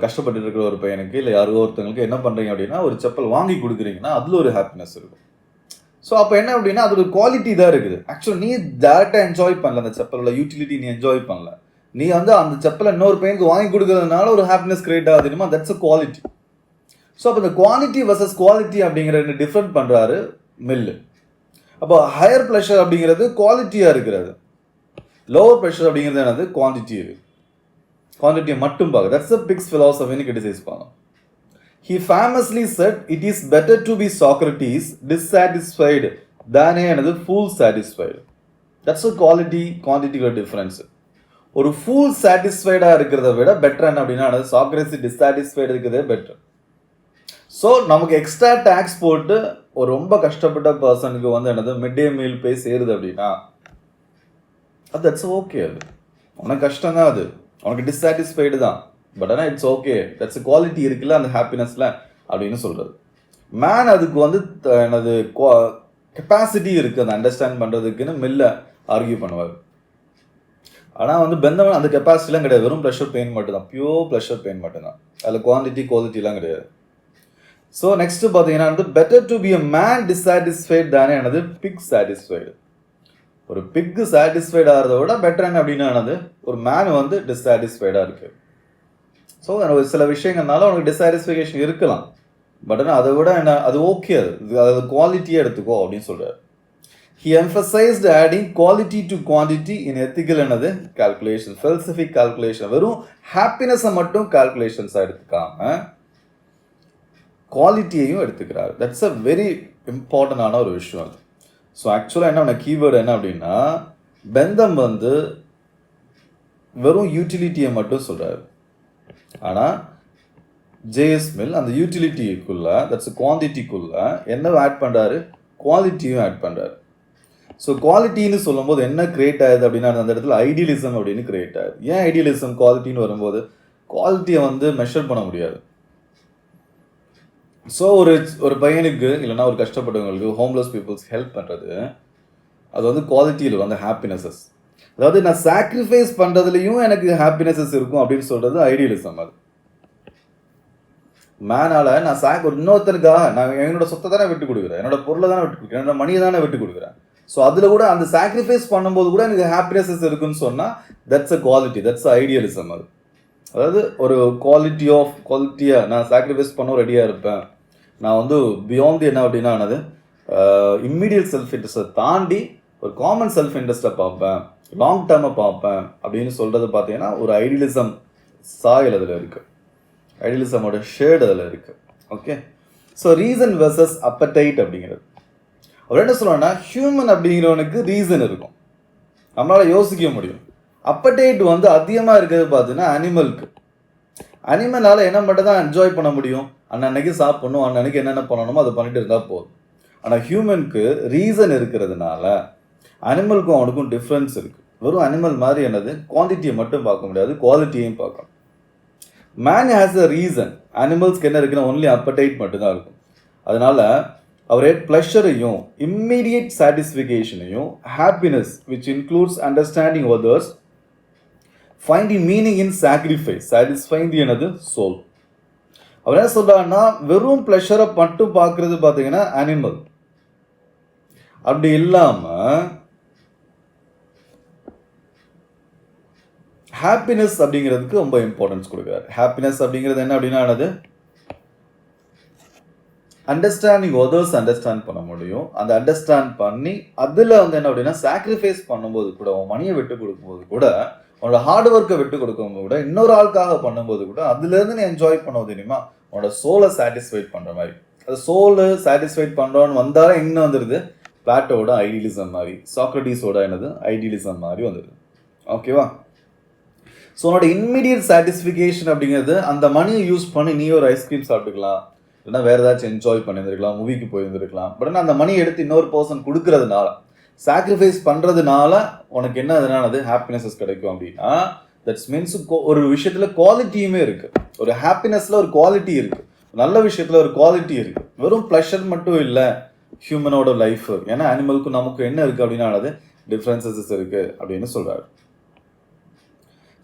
கஷ்டப்பட்டு இருக்கிற ஒரு பையனுக்கு இல்லை யாரோ ஒருத்தவங்களுக்கு என்ன பண்ணுறீங்க அப்படின்னா ஒரு செப்பல் வாங்கி கொடுக்குறீங்கன்னா அதில் ஒரு ஹாப்பினஸ் இருக்கும். ஸோ அப்போ என்ன அப்படின்னா அது ஒரு குவாலிட்டி தான் இருக்குது. ஆக்சுவலாக நீ டேரெக்டாக என்ஜாய் பண்ணல, அந்த செப்பலோட யூட்டிலிட்டி நீ என்ஜாய் பண்ணல. நீ அந்த செப்பலை இன்னொரு பையனுக்கு வாங்கி கொடுக்கறதுனால ஒரு ஹாப்பினஸ் கிரியேட் ஆகுதுமா, தட்ஸ் அ குவாலிட்டி. ஸோ அப்போ இந்த குவான்டிட்டி வர்சஸ் குவாலிட்டி அப்படிங்கிற டிஃப்ரெண்ட் பண்ணுறாரு மில்லு. அப்போ ஹையர் ப்ளஷர் அப்படிங்கிறது குவாலிட்டியாக இருக்கிறது, லோவர் ப்ளஷர் அப்படிங்கிறது என்னது? குவான்டிட்டி இருக்குது. குவான்டிட்டியை மட்டும் பார்க்க. தட்ஸ் அ பிக்ஸ் ஃபிலாசபின்னு கிரிட்டிசைஸ் பண்ணலாம். He famously said, "It is better to be Socrates, dissatisfied, than another fool satisfied." That's a quantity difference. ஒரு ஃபுல் சாட்டிஸ்ஃபைடாக இருக்கிறத விட பெட்டர் என்ன அப்படின்னா சாக்ரட்டிஸ் டிஸ்சாட்டிஸ்ஃபைடு இருக்கிறதே பெட்டர். ஸோ நமக்கு எக்ஸ்ட்ரா டேக்ஸ் போட்டு ஒரு ரொம்ப கஷ்டப்பட்ட பர்சனுக்கு வந்து என்னது மிட் டே மீல் போய் சேருது அப்படின்னா அது தட்ஸ் ஓகே. அது உனக்கு கஷ்டம் தான், அது உனக்கு டிஸ்சாட்டிஸ்ஃபைடு தான், பட் ஆனால் இட்ஸ் ஓகே, தட்ஸ் குவாலிட்டி இருக்குல்ல அந்த ஹாப்பினஸில் அப்படின்னு சொல்கிறது. மேன் அதுக்கு வந்து எனது கெப்பாசிட்டி இருக்குது அந்த அண்டர்ஸ்டாண்ட் பண்ணுறதுக்குன்னு மெல்ல ஆர்கியூ பண்ணுவார். ஆனால் வந்து பெந்தமன் அந்த கெப்பாசிட்டிலாம் கிடையாது, வெறும் ப்ளஷர் பெயின் மட்டும்தான், பியூர் ப்ளஷர் பெயின் மட்டும்தான், அதில் குவாலிட்டிலாம் கிடையாது. ஸோ நெக்ஸ்ட் பார்த்தீங்கன்னா வந்து better to be a man dissatisfied தானே என்னது பிக் சாட்டிஸ்ஃபைடு. ஒரு பிக்கு சாட்டிஸ்ஃபைட் ஆகிறத விட பெட்டர் என்ன அப்படின்னா என்னது ஒரு மேன் வந்து டிஸ்சாட்டிஸ்ஃபைடாக இருக்கு. ஸோ ஒரு சில விஷயங்கள்னால உனக்கு டிஸ்சாட்டிஸ்ஃபைகேஷன் இருக்கலாம், பட் ஆனால் அதை விட என்ன அது ஓகே, அது குவாலிட்டியாக எடுத்துக்கோ அப்படின்னு சொல்கிறார். He emphasized adding quality to quantity in ethical என்னது calculation, philosophic calculation. வெறும் ஹாப்பினஸை மட்டும் கால்குலேஷன்ஸாக எடுத்துக்காம குவாலிட்டியையும் எடுத்துக்கிறார். தட்ஸ் அ வெரி இம்பார்ட்டண்டான ஒரு விஷயம் அது. ஸோ ஆக்சுவலாக என்ன கீவேர்டு என்ன அப்படின்னா பெந்தம் வந்து வெறும் யூட்டிலிட்டியை மட்டும் சொல்கிறார். ஆனால் ஜேஎஸ் மில் அந்த யூட்டிலிட்டிக்குள்ள தட்ஸ் குவான்டிட்டிக்குள்ள என்ன ஆட் பண்ணுறாரு, குவாலிட்டியும் ஆட் பண்ணுறாரு. ஸோ குவாலிட்டின்னு சொல்லும்போது என்ன கிரியேட் ஆகுது அப்படின்னா அந்த இடத்துல ஐடியலிசம் அப்படின்னு கிரியேட் ஆகுது. ஏன் ஐடியலிசம் குவாலிட்டின்னு வரும்போது குவாலிட்டியை வந்து மெஷர் பண்ண முடியாது. ஸோ ஒரு பையனுக்கு இல்லைன்னா ஒரு கஷ்டப்பட்டவங்களுக்கு ஹோம்லெஸ் பீப்புள்ஸ் ஹெல்ப் பண்ணுறது அது வந்து குவாலிட்டியில் அந்த ஹாப்பினஸஸ், அதாவது நான் சாக்ரிஃபைஸ் பண்ணுறதுலையும் எனக்கு ஹாப்பினஸஸ் இருக்கும் அப்படின்னு சொல்கிறது ஐடியலிசம். அது மேனால் நான் இன்னொருத்தனுக்காக நான் என்னோட சொத்தை தானே விட்டு கொடுக்குறேன், என்னோட பொருளை தானே விட்டு கொடுக்குறேன், என்னோட மணியை தானே விட்டு கொடுக்குறேன். ஸோ அதில் கூட அந்த சாக்ரிஃபைஸ் பண்ணும்போது கூட எனக்கு ஹாப்பினஸஸ் இருக்குன்னு சொன்னால் that's a quality, that's a idealism. அது அதாவது ஒரு குவாலிட்டியாக நான் சாக்ரிஃபைஸ் பண்ண ரெடியாக இருப்பேன், நான் வந்து பியாண்ட் என்ன அப்படின்னா என்னது இம்மீடியட் செல்ஃப் இன்ட்ரெஸ்ட்டை தாண்டி ஒரு காமன் செல்ஃப் இன்ட்ரெஸ்ட்டை பார்ப்பேன், லாங் டேர்மை பார்ப்பேன் அப்படின்னு சொல்கிறது பார்த்தீங்கன்னா ஒரு ஐடியலிசம் சாயல் அதில் இருக்குது, ஐடியலிசமோட ஷேட் அதில் இருக்குது. Okay, so reason versus appetite அப்படிங்கிறது அவர் என்ன சொல்லுவாங்கன்னா ஹியூமன் அப்படிங்கிறவனுக்கு ரீசன் இருக்கும், நம்மளால் யோசிக்க முடியும். அப்படைட் வந்து அதிகமாக இருக்கிறது பார்த்தீங்கன்னா அனிமலுக்கு. அனிமலால் என்ன மட்டும் தான் என்ஜாய் பண்ண முடியும், அன்னன்னைக்கு சாப்பிடணும், அன்னன்னைக்கு என்னென்ன பண்ணணுமோ அதை பண்ணிட்டு இருந்தால் போதும். ஆனால் ஹியூமனுக்கு ரீசன் இருக்கிறதுனால அனிமலுக்கும் அவனுக்கும் டிஃப்ரென்ஸ் இருக்குது. வெறும் அனிமல் மாதிரி என்னது குவான்டிட்டியை மட்டும் பார்க்க முடியாது, குவாலிட்டியையும் பார்க்கணும். மேன் ஹேஸ் அ ரீசன், அனிமல்ஸ்க்கு என்ன இருக்குன்னா ஒன்லி அப்படைட் மட்டும்தான் இருக்கும். அதனால அவர் ப்ளஷரையும் இம்மீடியட் சாட்டிஸ்ஃபிகேஷனையும் happiness which includes understanding others, finding meaning in sacrifice, satisfying the எனது சோல். அவர் என்ன சொல்றாருன்னா வெறும் ப்ளஷரை மட்டும் பார்க்கறது பார்த்தீங்கன்னா அனிமல். அப்படி இல்லாமல் ஹாப்பினஸ் அப்படிங்கிறதுக்கு ரொம்ப இம்பார்ட்டன்ஸ் கொடுக்குறாரு. ஹாப்பினஸ் அப்படிங்கிறது என்ன அப்படின்னா என்னது அண்டர்ஸ்டாண்டிங் அதர்ஸ் அண்டர்ஸ்டாண்ட் பண்ண முடியும். அந்த அண்டர்ஸ்டாண்ட் பண்ணி அதில் வந்து என்ன அப்படின்னா சாக்ரிஃபைஸ் பண்ணும்போது கூட, உன் மணியை விட்டு கொடுக்கும்போது கூட, உன்னோட ஹார்ட் ஒர்க்கை விட்டு கொடுக்கும்போது கூட, இன்னொரு ஆளுக்காக பண்ணும்போது கூட அதுலேருந்து நீ என்ஜாய் பண்ண தெரியுமா, உன்னோட சோலை சாட்டிஸ்ஃபைட் பண்ணுற மாதிரி. அது சோலு சாட்டிஸ்ஃபைட் பண்ணுறோன்னு வந்தாலும் எங்கே வந்துடுது, பிளாட்டோட ஐடியலிசம் மாதிரி, சாக்ரட்டிஸோட என்னது ஐடியலிசம் மாதிரி வந்துடுது. ஓகேவா? ஸோ உன்னோட இம்மீடியட் சாட்டிஸ்ஃபிகேஷன் அப்படிங்கிறது அந்த மணியை யூஸ் பண்ணி நீ ஒரு ஐஸ்கிரீம் சாப்பிட்டுக்கலாம், இல்லைன்னா வேறு ஏதாச்சும் என்ஜாய் பண்ணியிருந்துருக்கலாம், மூவிக்கு போயிருந்துருக்கலாம். பட் ஆனால் அந்த மணி எடுத்து இன்னொரு பர்சன் கொடுக்கறதுனால, சாக்ரிஃபைஸ் பண்ணுறதுனால உனக்கு என்ன அதனால ஹாப்பினஸஸ் கிடைக்கும் அப்படின்னா தட்ஸ் மீன்ஸ் ஒரு விஷயத்தில் குவாலிட்டியுமே இருக்குது. ஒரு ஹாப்பினஸில் ஒரு குவாலிட்டி இருக்குது, நல்ல விஷயத்தில் ஒரு குவாலிட்டி இருக்குது. வெறும் ப்ளஷர் மட்டும் இல்லை ஹியூமனோட லைஃப். ஏன்னா அனிமலுக்கும் நமக்கு என்ன இருக்குது அப்படின்னா டிஃப்ரென்சஸ் இருக்குது அப்படின்னு சொல்கிறாரு.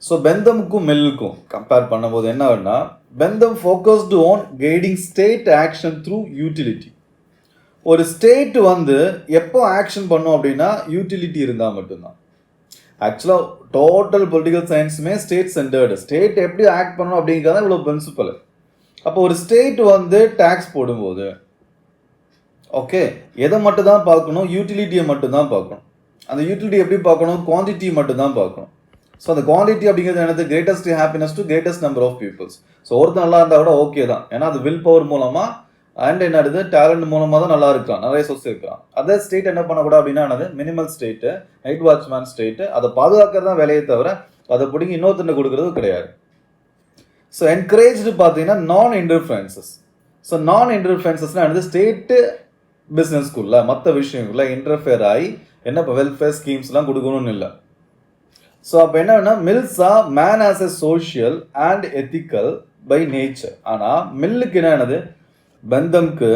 ஸோ பெந்தமுக்கும் மெல்லுக்கும் கம்பேர் பண்ணும்போது என்ன ஆகுனா Bentham focused on guiding state action through utility. ஒரு ஸ்டேட் வந்து எப்போ ஆக்ஷன் பண்ணும் அப்படின்னா யூட்டிலிட்டி இருந்தால் மட்டும்தான். ஆக்சுவலாக டோட்டல் பொலிட்டிக்கல் சயின்ஸுமே ஸ்டேட் சென்டர்டு. ஸ்டேட் எப்படி ஆக்ட் பண்ணணும் அப்படிங்கிறத இவ்வளோ பிரின்சிபல். அப்போ ஒரு ஸ்டேட் வந்து டேக்ஸ் போடும்போது ஓகே எதை மட்டும் தான் பார்க்கணும், யூட்டிலிட்டியை மட்டும் தான் பார்க்கணும். அந்த யூட்டிலிட்டி எப்படி பார்க்கணும், குவான்டிட்டி மட்டும் தான் பார்க்கணும். ஸோ அந்த குவான்டிட்டி அப்படிங்கிறது என்னது greatest happiness to greatest number of peoples. So ஒருத்தர் நல்லா இருந்தால் கூட ஓகே தான், ஏன்னா அது வில் பவர் மூலமாக அண்ட் என்னது டேலண்ட் மூலமாக தான் நல்லா இருக்கான், நிறைய சொத்து இருக்கான். அதே ஸ்டேட் என்ன பண்ணக்கூடாது அப்படின்னா என்னது minimal state, night watchman state, அதை பாதுகாக்கிறது தான் வேலையை தவிர அதை பிடிங்கி இன்னொருத்தனை கொடுக்கறது கிடையாது. ஸோ என்கரேஜ்டு பார்த்தீங்கன்னா நான் இன்டர்ஃபரன்சஸ். ஸோ நான் இன்டர்ஃபரன்சஸ்னால் என்னது ஸ்டேட்டு பிஸ்னஸ்க்குள்ள மற்ற விஷயங்கள இன்டர்ஃபியர் ஆகி என்ன இப்போ வெல்ஃபேர் ஸ்கீம்ஸ்லாம் கொடுக்கணும்னு இல்லை. ஸோ அப்போ என்னன்னா Mill's are man as a social and ethical by nature. ஆனால் மில்லுக்கு என்னது பந்தம்க்கு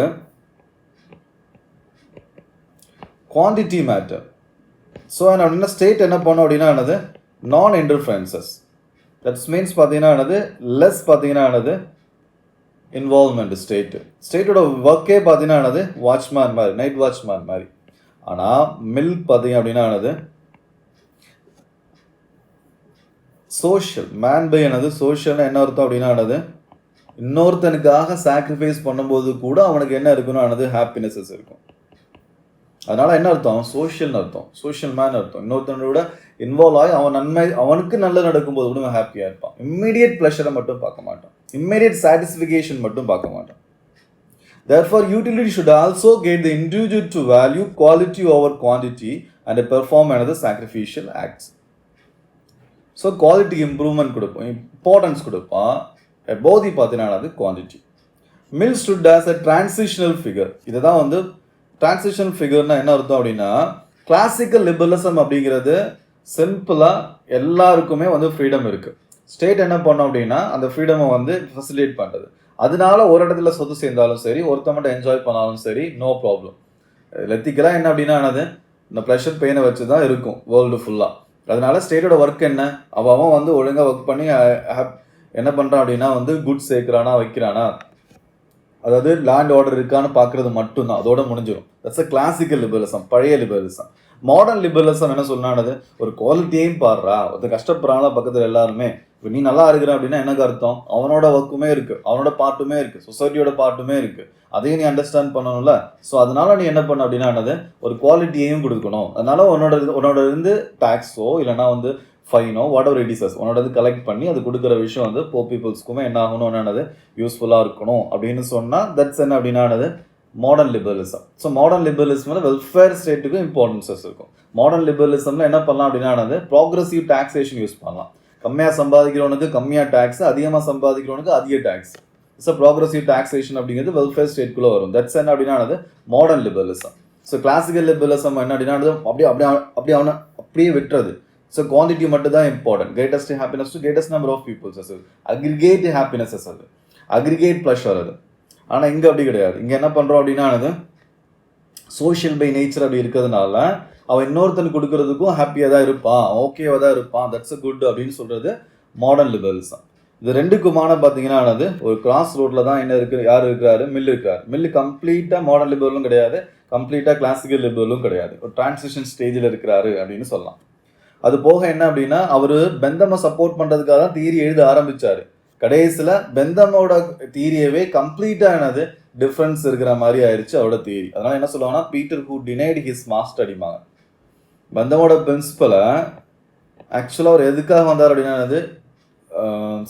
குவான்டிட்டி மேட்டர். ஸோ அப்படின்னா ஸ்டேட் என்ன பண்ணும் அப்படின்னா என்னது நான் இன்டர்ஃபரன்சஸ். தட்ஸ் மீன்ஸ் பார்த்தீங்கன்னா என்னது லெஸ் பார்த்தீங்கன்னா என்னது இன்வால்வ்மெண்ட் ஸ்டேட்டோட ஒர்க்கே பார்த்தீங்கன்னா என்னது வாட்ச்மேன் மாதிரி, நைட் வாட்ச்மேன் மாதிரி. ஆனால் மில்க் பார்த்தீங்க அப்படின்னா என்னது சோஷியல் மேன் பை என்னது சோஷியல்னு என்ன அர்த்தம் அப்படின்னா என்னது இன்னொருத்தனுக்காக சாக்ரிஃபைஸ் பண்ணும்போது கூட அவனுக்கு என்ன இருக்குன்னு ஆனது ஹாப்பினஸஸ் இருக்கும். அதனால என்ன அர்த்தம் சோஷியல்னு அர்த்தம், சோஷியல் மேன் அர்த்தம். இன்னொருத்தனோட இன்வால்வ் ஆகி அவன் நன்மை அவனுக்கு நல்லது நடக்கும்போது கூட அவன் ஹாப்பியாக இருப்பான். இம்மீடியட் ப்ளஷரை மட்டும் பார்க்க மாட்டான், இம்மீடியட் சாட்டிஸ்ஃபிகேஷன் மட்டும் பார்க்க மாட்டான். Therefore, utility should also get the individual to value quality over quantity and perform another sacrificial acts. So, quality improvement கொடுப்போம், importance கொடுப்பான். போதி பார்த்தீங்கன்னா அது quantity. Mill stood as a transitional figure. இதுதான் வந்து டிரான்சிஷனல் ஃபிகர்னா என்ன அர்த்தம் அப்படின்னா கிளாசிக்கல் லிபரலிசம் அப்படிங்கிறது சிம்பிளாக எல்லாருக்குமே வந்து ஃப்ரீடம் இருக்குது. ஸ்டேட் என்ன பண்ணோம் அப்படின்னா அந்த ஃப்ரீடமை வந்து ஃபெசிலிட்டேட் பண்ணுறது. அதனால ஒரு இடத்துல சொத்து சேர்ந்தாலும் சரி, ஒருத்த மட்டும் என்ஜாய் பண்ணாலும் சரி, நோ ப்ராப்ளம். எத்திக்கலாக என்ன அப்படின்னா என்னது இந்த ப்ளஷர் பெயினை வச்சு தான் இருக்கும் வேர்ல்டு ஃபுல்லாக. அதனால ஸ்டேட்டோட ஒர்க் என்ன, அவன் வந்து ஒழுங்காக ஒர்க் பண்ணி என்ன பண்ணுறான் அப்படின்னா வந்து குட்ஸ் சேர்க்குறானா வைக்கிறானா, அதாவது லேண்ட் ஆர்டர் இருக்கான்னு பார்க்குறது மட்டும்தான், அதோட முடிஞ்சிடும். தட்ஸ் அ கிளாசிக்கல் லிபரலிசம், பழைய லிபரலிசம். மாடர்ன் லிபரலிசம் என்ன சொன்னானது ஒரு குவாலிட்டியையும் பாடுறா, ஒருத்தர் கஷ்டப்படுறாங்களா பக்கத்தில் எல்லாருமே. இப்போ நீ நல்லா இருக்கிற அப்படின்னா எனக்கு அர்த்தம் அவனோட ஒர்க்குமே இருக்குது, அவனோட பார்ட்டுமே இருக்குது, சொசைட்டியோட பார்ட்டுமே இருக்குது, அதையும் நீ அண்டர்ஸ்டாண்ட் பண்ணணும்ல. ஸோ அதனால நீ என்ன பண்ண அப்படின்னா என்னது ஒரு குவாலிட்டியையும் கொடுக்கணும். அதனால உன்னோட இருந்து டேக்ஸோ இல்லைனா வந்து ஃபைனோ வாட் எவர் இட் இஸ் உன்னோட கலெக்ட் பண்ணி அது கொடுக்குற விஷயம் வந்து போ பீப்புள்ஸ்க்குமே என்ன ஆகணும் என்னது யூஸ்ஃபுல்லாக இருக்கணும் அப்படின்னு சொன்னால் தட்ஸ் என்ன அப்படின்னா என்னது மாடர்ன் லிபரலிசம். ஸோ மாடர்ன் லிபரலிசம்ல வெல்ஃபேர் ஸ்டேட்டுக்கும் இம்பார்ட்டன்சஸ் இருக்கும். மாடர்ன் லிபரலிசம்ல என்ன பண்ணலாம் அப்படின்னா என்னது ப்ராக்ரெசிவ் டாக்ஸேஷன் யூஸ் பண்ணலாம். கம்மியாக சம்பாதிக்கிறவனுக்கு கம்மியாக டேக்ஸ், அதிகமாக சம்பாதிக்கிறவனுக்கு அதிக டேக்ஸ். ஸோ ப்ராக்ரெசிவ் டாக்ஸேஷன் அப்படிங்கிறது வெல்ஃபேர் ஸ்டேட்குள்ளே வரும். தட்ஸ் என்ன அப்படின்னா என்னது modern liberalism. So classical liberalism என்ன அப்படின்னா அப்படியே விட்டுறது. ஸோ குவான்டிட்டி மட்டும் தான் important. Greatest happiness to greatest number of peoples அது அக்ரிகேட் ஹாப்பினஸஸ், அது அக்ரிகேட் ப்ளஷர் அது. ஆனால் இங்கே அப்படி கிடையாது. இங்கே என்ன பண்ணுறோம் அப்படின்னா அது சோஷியல் பை நேச்சர் அப்படி இருக்கிறதுனால அவன் இன்னொருத்தனுக்கு கொடுக்கறதுக்கும் ஹாப்பியாக தான் இருப்பான், ஓகேவாக தான் இருப்பான், தட்ஸ் அ குட் அப்படின்னு சொல்கிறது மாடர்ன் லிபரலிசம். இது ரெண்டுக்குமான பார்த்தீங்கன்னா அது ஒரு கிராஸ் ரோட்டில் தான் என்ன இருக்குது, யார் இருக்கிறாரு, மில் இருக்கிறார். மில்லு கம்ப்ளீட்டாக மாடர்ன் லிபரலும் கிடையாது, கம்ப்ளீட்டாக கிளாசிக்கல் லிபரலும் கிடையாது, ஒரு டிரான்சிஷன் ஸ்டேஜில் இருக்கிறாரு அப்படின்னு சொல்லலாம். அது போக என்ன அப்படின்னா அவர் பெந்தமை சப்போர்ட் பண்ணுறதுக்காக தான் தியரி எழுத ஆரம்பித்தார். கடைசியில் பெந்தமோட தியரியவே கம்ப்ளீட்டாக என்னது டிஃப்ரென்ஸ் இருக்கிற மாதிரி ஆயிடுச்சு அவரோட தியரி. அதனால் என்ன சொல்லுவாங்கன்னா Peter who denied his master அடிமாங்க. பெந்தமோட பிரின்சிபலை ஆக்சுவலாக அவர் எதுக்காக வந்தார் அப்படின்னா அது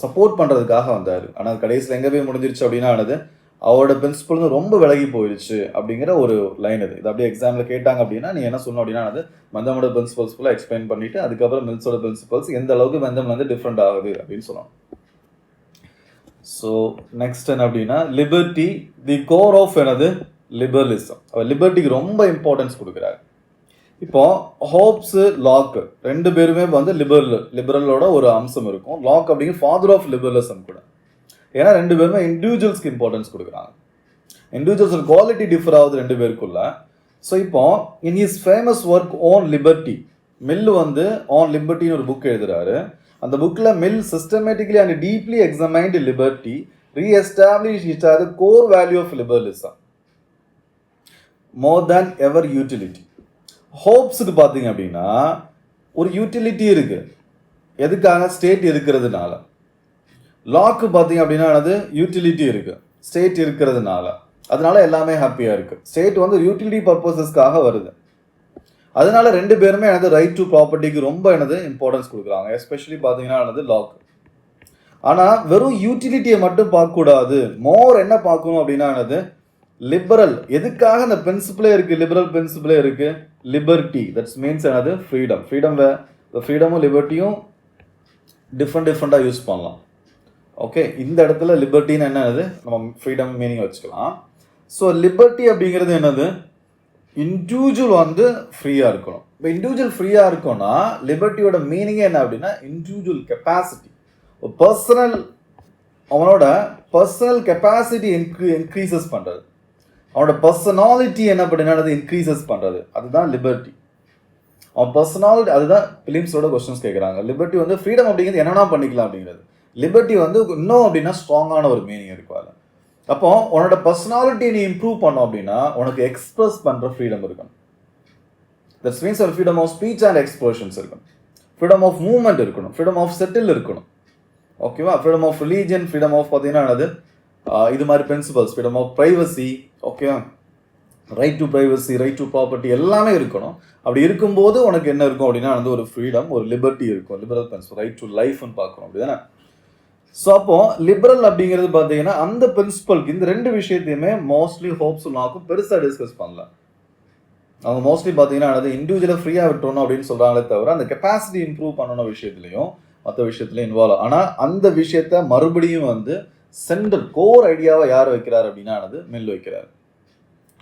சப்போர்ட் பண்ணுறதுக்காக வந்தார். ஆனால் கடைசியில் எங்கே போய் முடிஞ்சிருச்சு அப்படின்னா அது அவரோட பிரின்சிபல் வந்து ரொம்ப விலகி போயிடுச்சு அப்படிங்கிற ஒரு லைன். இது அப்படியே எக்ஸாமில் கேட்டாங்க அப்படின்னா நீ என்ன சொல்லணும் அப்படின்னா அது பெந்தமோட பிரின்சிபல்ஸ் ஃபுல்லாக எக்ஸ்பிளைன் பண்ணிவிட்டு அதுக்கப்புறம் மில்ஸோட பிரின்சிபல்ஸ் எந்த அளவுக்கு பெந்தம் வந்து டிஃப்ரெண்ட் ஆகுது அப்படின்னு சொல்லணும். ஸோ நெக்ஸ்ட் என்ன அப்படின்னா லிபர்ட்டி, தி கோர் ஆஃப் என்னது லிபரலிசம். அவர் லிபர்ட்டிக்கு ரொம்ப இம்பார்ட்டன்ஸ் கொடுக்குறாரு. இப்போ ஹோப்ஸு லாக் ரெண்டு பேருமே வந்து லிபரலோட ஒரு அம்சம் இருக்கும். லாக் அப்படிங்கிற ஃபாதர் ஆஃப் லிபரலிசம் கூட. ஏன்னா ரெண்டு பேருமே இண்டிவிஜுவல்ஸ்க்கு இம்பார்ட்டன்ஸ் கொடுக்குறாங்க. இண்டிவிஜுவல்ஸ் குவாலிட்டி டிஃபர் ஆகுது ரெண்டு பேருக்குள்ள. ஸோ இப்போ in his famous work on liberty, Mill வந்து ஆன் லிபர்ட்டின்னு ஒரு புக் எழுதுறாரு. அந்த புக்கில் Mill systematically and deeply examined liberty reestablish it as the core value of liberalism more than ever utility. ஹோப்ஸுக்கு பார்த்தீங்க அப்படின்னா ஒரு யூட்டிலிட்டி இருக்கு, எதுக்காக ஸ்டேட் இருக்கிறதுனால. லாக்கு பார்த்தீங்க அப்படின்னா அது யூட்டிலிட்டி இருக்கு, ஸ்டேட் இருக்கிறதுனால. அதனால எல்லாமே ஹாப்பியாக இருக்கு. ஸ்டேட் வந்து யூட்டிலிட்டி பர்பஸஸ்க்காக வருது. அதனால ரெண்டு பேருமே எனது ரைட் டு ப்ராப்பர்ட்டிக்கு ரொம்ப எனது இம்பார்ட்டன்ஸ் கொடுக்குறாங்க. எஸ்பெஷலி பார்த்தீங்கன்னா எனது லாக்கு. ஆனால் வெறும் யூட்டிலிட்டியை மட்டும் பார்க்கக்கூடாது. மோர் என்ன பார்க்கணும் அப்படின்னா எனது லிபரல். எதுக்காக இந்த பிரின்சிபிளே இருக்குது, லிபரல் பிரின்சிபிளே இருக்குது, லிபர்ட்டி. தட்ஸ் மீன்ஸ் எனது ஃப்ரீடம். ஃப்ரீடமும் லிபர்ட்டியும் டிஃப்ரெண்ட்டாக யூஸ் பண்ணலாம். ஓகே, இந்த இடத்துல லிபர்ட்டின்னு என்னது நம்ம ஃப்ரீடம் மீனிங் வச்சுக்கலாம். ஸோ லிபர்ட்டி அப்படிங்கிறது என்னது, இண்டிவிஜுவல் வந்து ஃப்ரீயாக இருக்கணும். இப்போ இண்டிவிஜுவல் ஃப்ரீயாக இருக்கோன்னா லிபர்ட்டியோட மீனிங்கே என்ன அப்படின்னா இண்டிவிஜுவல் கெப்பாசிட்டி. ஒரு அவனோட பர்சனல் கெப்பாசிட்டி இன்க்ரீசஸ் பண்ணுறது, அவனோட பர்சனாலிட்டி என்ன பண்ணினது இன்க்ரீசஸ் பண்ணுறது, அதுதான் லிபர்ட்டி. அவன் பர்சனாலிட்டி, அதுதான் பிலிம்ஸோட கொஸ்டின்ஸ் கேட்குறாங்க. லிபர்ட்டி வந்து ஃப்ரீடம் அப்படிங்கிறது என்னென்னா பண்ணிக்கலாம் அப்படிங்கிறது. லிபர்ட்டி வந்து இன்னும் அப்படின்னா ஸ்ட்ராங்கான ஒரு மீனிங் இருக்கும் அதில். அப்போ உன்னோட பர்சனாலிட்டி நீ இம்ப்ரூவ் பண்ணோம் அப்படின்னா உனக்கு எக்ஸ்பிரஸ் பண்ணுற ஃப்ரீடம் இருக்கணும். தட்ஸ் மீன்ஸ் ஒரு freedom of speech and expressions இருக்கணும், ஃப்ரீடம் ஆஃப் மூவ்மெண்ட் இருக்கணும், ஃப்ரீடம் ஆஃப் செட்டில் இருக்கணும். ஓகேவா? Freedom of religion, freedom of பார்த்தீங்கன்னா என்னது இது மாதிரி பிரின்சிபல்ஸ், ஃப்ரீடம் ஆஃப் ப்ரைவசி, ஓகேவா, right to privacy, right to property எல்லாமே இருக்கணும். அப்படி இருக்கும்போது உனக்கு என்ன இருக்கும் அப்படின்னா வந்து ஒரு ஃப்ரீடம், ஒரு லிபர்ட்டி இருக்கும். லிபரல் பிரின்சிபல், ரைட் டு லைஃப்னு பார்க்கணும், அப்படிதானே? ஸோ அப்போ லிபரல் அப்படிங்கிறது பார்த்தீங்கன்னா அந்த பிரின்சிபலுக்கு இந்த ரெண்டு விஷயத்தையுமே மோஸ்ட்லி ஹோப்ஸ் லாக்கும் பெருசாக டிஸ்கஸ் பண்ணல. அவங்க மோஸ்ட்லி பார்த்தீங்கன்னா அது இண்டிவிஜுவலாக ஃப்ரீயாக விட்டுறணும் அப்படின்னு சொல்கிறாங்களே தவிர அந்த கெப்பாசிட்டி இம்ப்ரூவ் பண்ணணும் விஷயத்துலையும் மற்ற விஷயத்துலையும் இன்வால்வ். ஆனால் அந்த விஷயத்த மறுபடியும் வந்து சென்ட்ரல் கோர் ஐடியாவை யார் வைக்கிறார் அப்படின்னா மில் வைக்கிறார்.